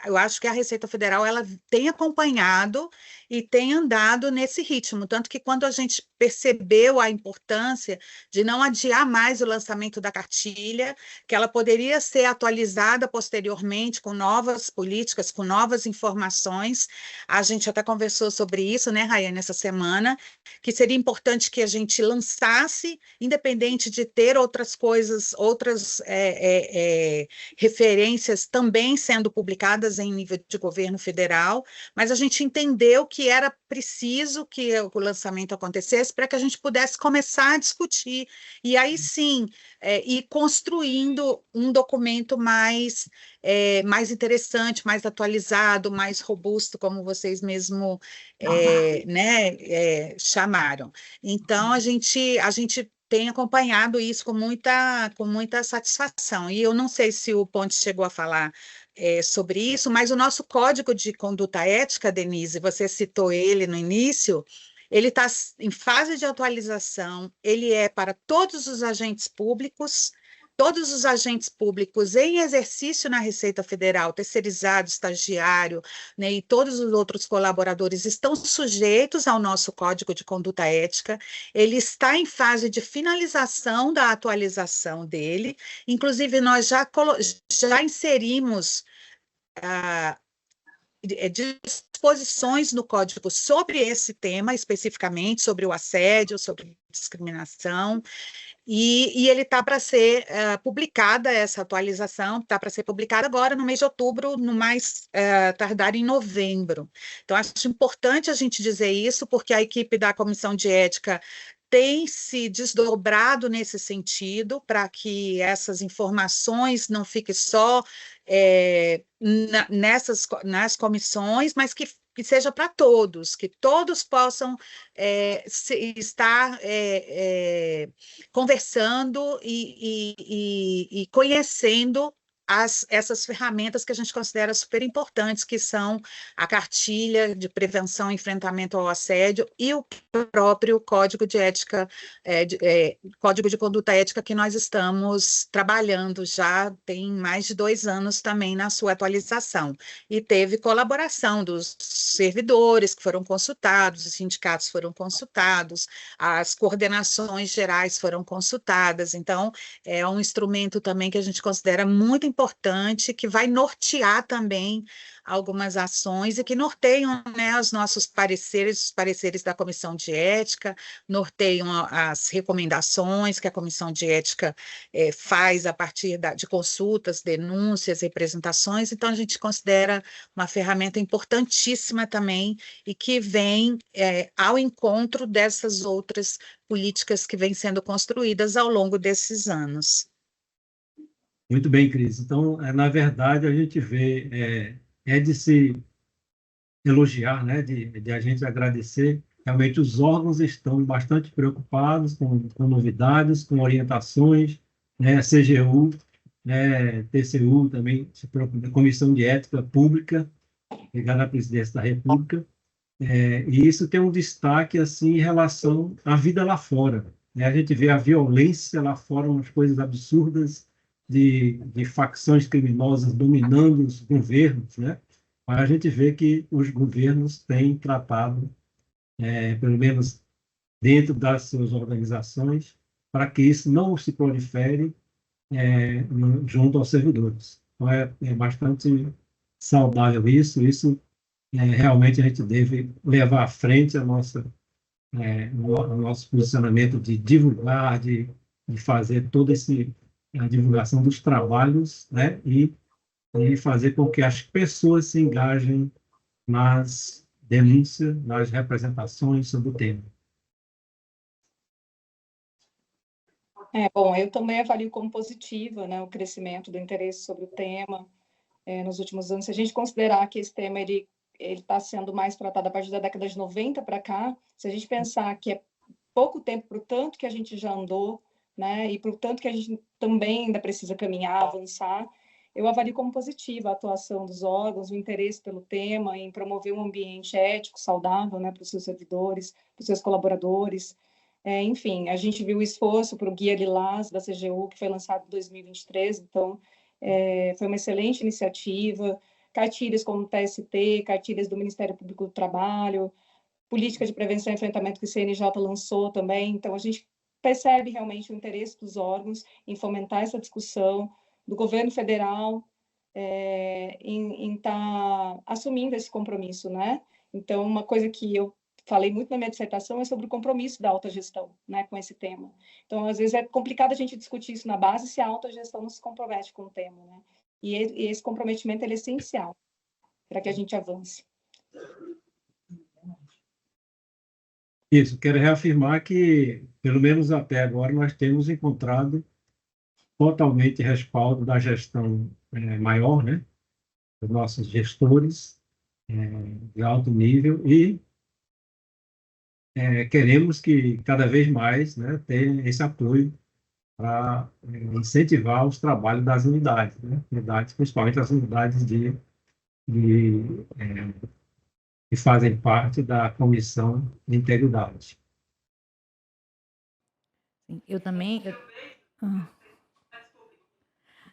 eu acho que a Receita Federal ela tem acompanhado e tem andado nesse ritmo, tanto que quando a gente percebeu a importância de não adiar mais o lançamento da cartilha, que ela poderia ser atualizada posteriormente com novas políticas, com novas informações, a gente até conversou sobre isso, né, Rayane, essa semana, que seria importante que a gente lançasse, independente de ter outras coisas, outras referências também sendo publicadas em nível de governo federal, mas a gente entendeu que era preciso que o lançamento acontecesse para que a gente pudesse começar a discutir, e aí sim, ir construindo um documento mais interessante, mais atualizado, mais robusto, como vocês mesmo né, chamaram. Então, a gente tem acompanhado isso com muita satisfação. E eu não sei se o Ponte chegou a falar sobre isso, mas o nosso Código de Conduta Ética, Denise, você citou ele no início, ele está em fase de atualização, ele é para todos os agentes públicos em exercício na Receita Federal, terceirizado, estagiário, né, e todos os outros colaboradores estão sujeitos ao nosso Código de Conduta Ética. Ele está em fase de finalização da atualização dele. Inclusive, nós já inserimos disposições no código sobre esse tema, especificamente sobre o assédio, sobre discriminação. E ele está para ser publicada, essa atualização está para ser publicada agora no mês de outubro, no mais tardar em novembro. Então, acho importante a gente dizer isso, porque a equipe da Comissão de Ética tem se desdobrado nesse sentido, para que essas informações não fiquem só nas comissões, mas que seja para todos, que todos possam estar conversando e conhecendo essas ferramentas que a gente considera super importantes, que são a cartilha de prevenção e enfrentamento ao assédio e o próprio Código de Ética, Código de Conduta Ética, que nós estamos trabalhando já tem mais de 2 anos também na sua atualização. E teve colaboração dos servidores que foram consultados, os sindicatos foram consultados, as coordenações gerais foram consultadas. Então, é um instrumento também que a gente considera muito importante, que vai nortear também algumas ações e que norteiam, né, os nossos pareceres, os pareceres da Comissão de Ética, norteiam as recomendações que a Comissão de Ética faz a partir de consultas, denúncias, representações. Então, a gente considera uma ferramenta importantíssima também e que vem ao encontro dessas outras políticas que vêm sendo construídas ao longo desses anos. Muito bem, Cris. Então, na verdade, a gente vê, de se elogiar, né, de a gente agradecer. Realmente, os órgãos estão bastante preocupados com novidades, com orientações, né, a CGU, né, TCU também, Comissão de Ética Pública, ligada à Presidência da República, e isso tem um destaque assim, em relação à vida lá fora. Né? A gente vê a violência lá fora, umas coisas absurdas, de facções criminosas dominando os governos, né? Mas a gente vê que os governos têm tratado, pelo menos dentro das suas organizações, para que isso não se prolifere junto aos servidores. Então, é bastante saudável isso realmente a gente deve levar à frente o nosso posicionamento de divulgar, de fazer toda a divulgação dos trabalhos, né, e fazer com que as pessoas se engajem nas denúncia nas representações sobre o tema. Bom, eu também avalio como positiva, né, o crescimento do interesse sobre o tema nos últimos anos. Se a gente considerar que esse tema ele está sendo mais tratado a partir da década de 90 para cá, se a gente pensar que é pouco tempo para o tanto que a gente já andou, né, e para o tanto que a gente também ainda precisa caminhar, avançar, eu avalio como positiva a atuação dos órgãos, o interesse pelo tema, em promover um ambiente ético, saudável, né, para os seus servidores, para os seus colaboradores. Enfim, a gente viu o esforço para o Guia Lilás da CGU, que foi lançado em 2023, então foi uma excelente iniciativa, cartilhas como o TST, cartilhas do Ministério Público do Trabalho, política de prevenção e enfrentamento que o CNJ lançou também, então a gente percebe realmente o interesse dos órgãos em fomentar essa discussão, do governo federal em estar assumindo esse compromisso, né? Então, uma coisa que eu falei muito na minha dissertação é sobre o compromisso da autogestão, né, com esse tema. Então, às vezes é complicado a gente discutir isso na base se a autogestão não se compromete com o tema, né? E esse comprometimento é essencial para que a gente avance. Isso, quero reafirmar que, pelo menos até agora, nós temos encontrado totalmente respaldo da gestão maior, né, dos nossos gestores de alto nível e queremos que cada vez mais, né, ter esse apoio para incentivar os trabalhos das unidades, né, unidades, principalmente as unidades que fazem parte da Comissão de Integridade. Eu também...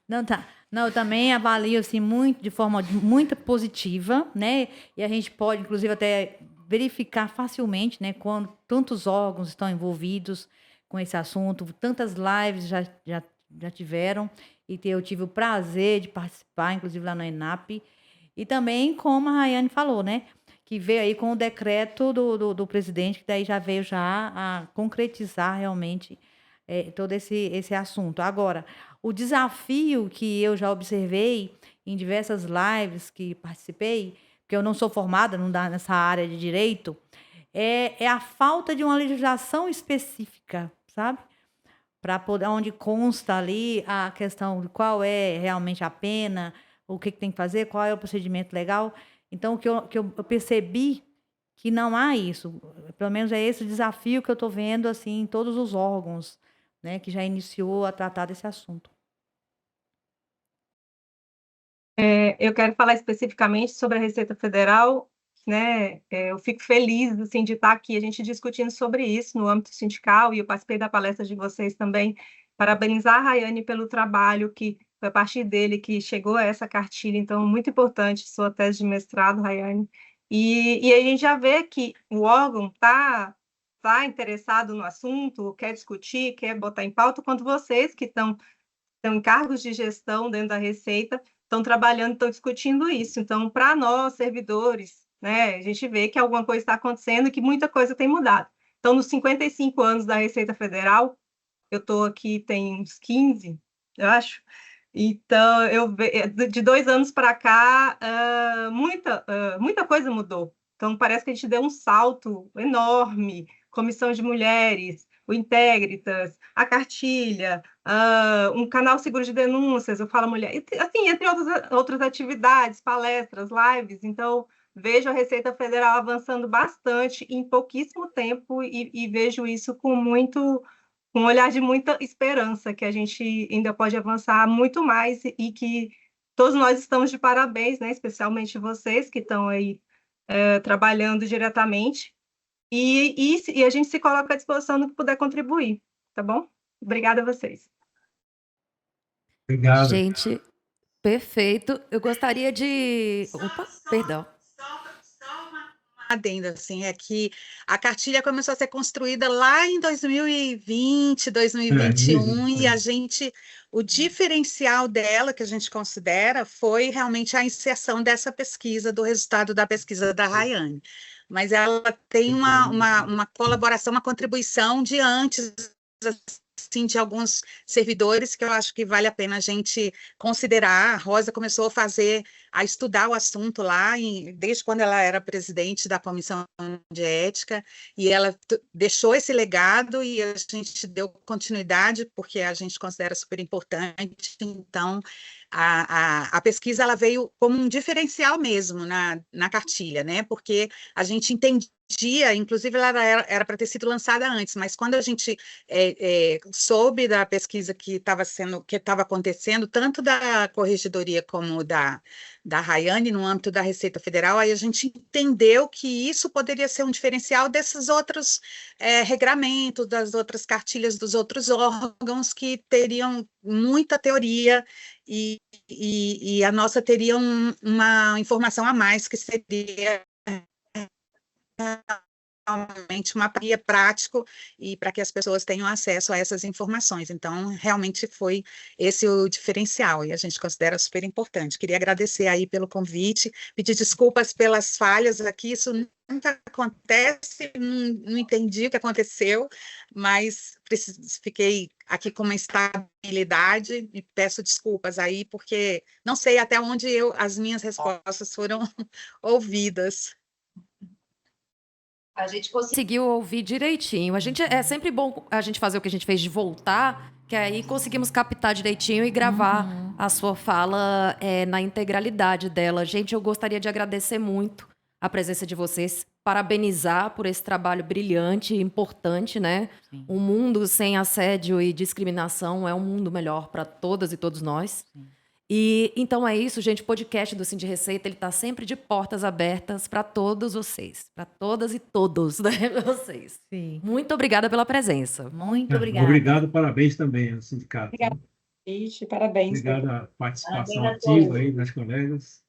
Não, tá. Não, eu também avalio assim, de forma muito positiva, né? E a gente pode, inclusive, até verificar facilmente, né, quando tantos órgãos estão envolvidos com esse assunto, tantas lives já tiveram, e eu tive o prazer de participar, inclusive lá na ENAP, e também, como a Rayane falou, né, que veio aí com o decreto do presidente, que daí já veio a concretizar realmente todo esse assunto. Agora, o desafio que eu já observei em diversas lives que participei, porque eu não sou formada nessa área de direito, é a falta de uma legislação específica, sabe? Para poder, onde consta ali a questão de qual é realmente a pena, o que tem que fazer, qual é o procedimento legal. Então, o que eu percebi que não há isso. Pelo menos é esse o desafio que eu estou vendo assim, em todos os órgãos, né, que já iniciou a tratar desse assunto. Eu quero falar especificamente sobre a Receita Federal, né? Eu fico feliz assim, de estar aqui, a gente discutindo sobre isso no âmbito sindical, e eu participei da palestra de vocês também. Parabenizar a Rayane pelo trabalho, que foi a partir dele que chegou a essa cartilha, então, muito importante, sua tese de mestrado, Rayane. E a gente já vê que o órgão está interessado no assunto, quer discutir, quer botar em pauta, quando vocês que estão em cargos de gestão dentro da Receita estão trabalhando, estão discutindo isso. Então, para nós, servidores, né, a gente vê que alguma coisa está acontecendo e que muita coisa tem mudado. Então, nos 55 anos da Receita Federal, eu estou aqui tem uns 15, eu acho. Então, de 2 anos para cá, muita coisa mudou. Então, parece que a gente deu um salto enorme. Comissão de Mulheres, o Integritas, a cartilha, um canal seguro de denúncias, eu falo mulher, assim, entre outras atividades, palestras, lives. Então, vejo a Receita Federal avançando bastante em pouquíssimo tempo e vejo isso com um olhar de muita esperança, que a gente ainda pode avançar muito mais e que todos nós estamos de parabéns, né? Especialmente vocês que estão aí trabalhando diretamente. E a gente se coloca à disposição no que puder contribuir, tá bom? Obrigada a vocês. Obrigado. Gente, perfeito. Eu gostaria de... Opa, perdão. Adendo, assim, é que a cartilha começou a ser construída lá em 2020, 2021, e o diferencial dela, que a gente considera, foi realmente a inserção dessa pesquisa, do resultado da pesquisa da Rayane. Mas ela tem uma colaboração, uma contribuição de antes, assim, de alguns servidores que eu acho que vale a pena a gente considerar. A Rosa começou a estudar o assunto lá, desde quando ela era presidente da Comissão de Ética, e ela deixou esse legado e a gente deu continuidade, porque a gente considera super importante. Então, a pesquisa ela veio como um diferencial mesmo na cartilha, né? Porque a gente entendia, inclusive ela era para ter sido lançada antes, mas quando a gente soube da pesquisa que estava acontecendo, tanto da Corregedoria como da Rayane, no âmbito da Receita Federal, aí a gente entendeu que isso poderia ser um diferencial desses outros regramentos, das outras cartilhas dos outros órgãos que teriam muita teoria e a nossa teria uma informação a mais, que seria realmente uma guia prático e para que as pessoas tenham acesso a essas informações. Então, realmente foi esse o diferencial e a gente considera super importante. Queria agradecer aí pelo convite, pedir desculpas pelas falhas aqui, isso nunca acontece, não entendi o que aconteceu, mas fiquei aqui com uma estabilidade e peço desculpas aí, porque não sei até onde as minhas respostas foram ouvidas. A gente conseguiu ouvir direitinho. É sempre bom a gente fazer o que a gente fez de voltar, que aí conseguimos captar direitinho e gravar a sua fala na integralidade dela. Gente, eu gostaria de agradecer muito a presença de vocês, parabenizar por esse trabalho brilhante e importante, né? Sim. Um mundo sem assédio e discriminação é um mundo melhor para todas e todos nós. Sim. E então é isso, gente. O podcast do Sim de Receita, ele está sempre de portas abertas para todos vocês, para todas e todos, né, vocês. Sim. Muito obrigada pela presença. Muito obrigada. Obrigado, parabéns também ao sindicato. Obrigada, parabéns. Obrigado à participação Parabéns a ativa todos. aí das colegas.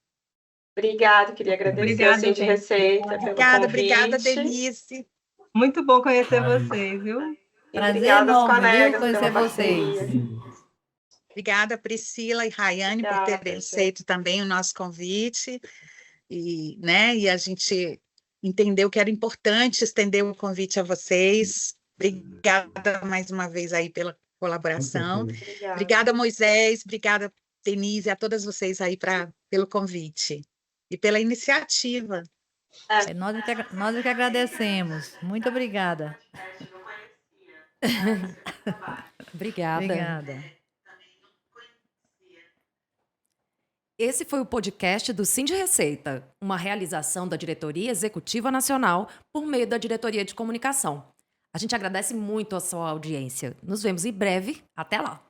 Obrigada, queria agradecer Obrigada, ao Sim de gente. Receita pelo convite. Obrigada, Denise. Muito bom conhecer vocês, viu? E Prazer obrigada aos enorme, viu, colegas conhecer pela vocês. parceria. Obrigada, Priscila e Rayane, por Obrigada, terem Priscila. aceito também o nosso convite. E a gente entendeu que era importante estender o convite a vocês. Obrigada mais uma vez aí pela colaboração. Obrigada. Obrigada, Moisés. Obrigada, Denise, a todas vocês aí pelo convite e pela iniciativa. Nós é que agradecemos. Muito obrigada. Obrigada. Obrigada. Esse foi o podcast do Sim de Receita, uma realização da Diretoria Executiva Nacional por meio da Diretoria de Comunicação. A gente agradece muito a sua audiência. Nos vemos em breve. Até lá!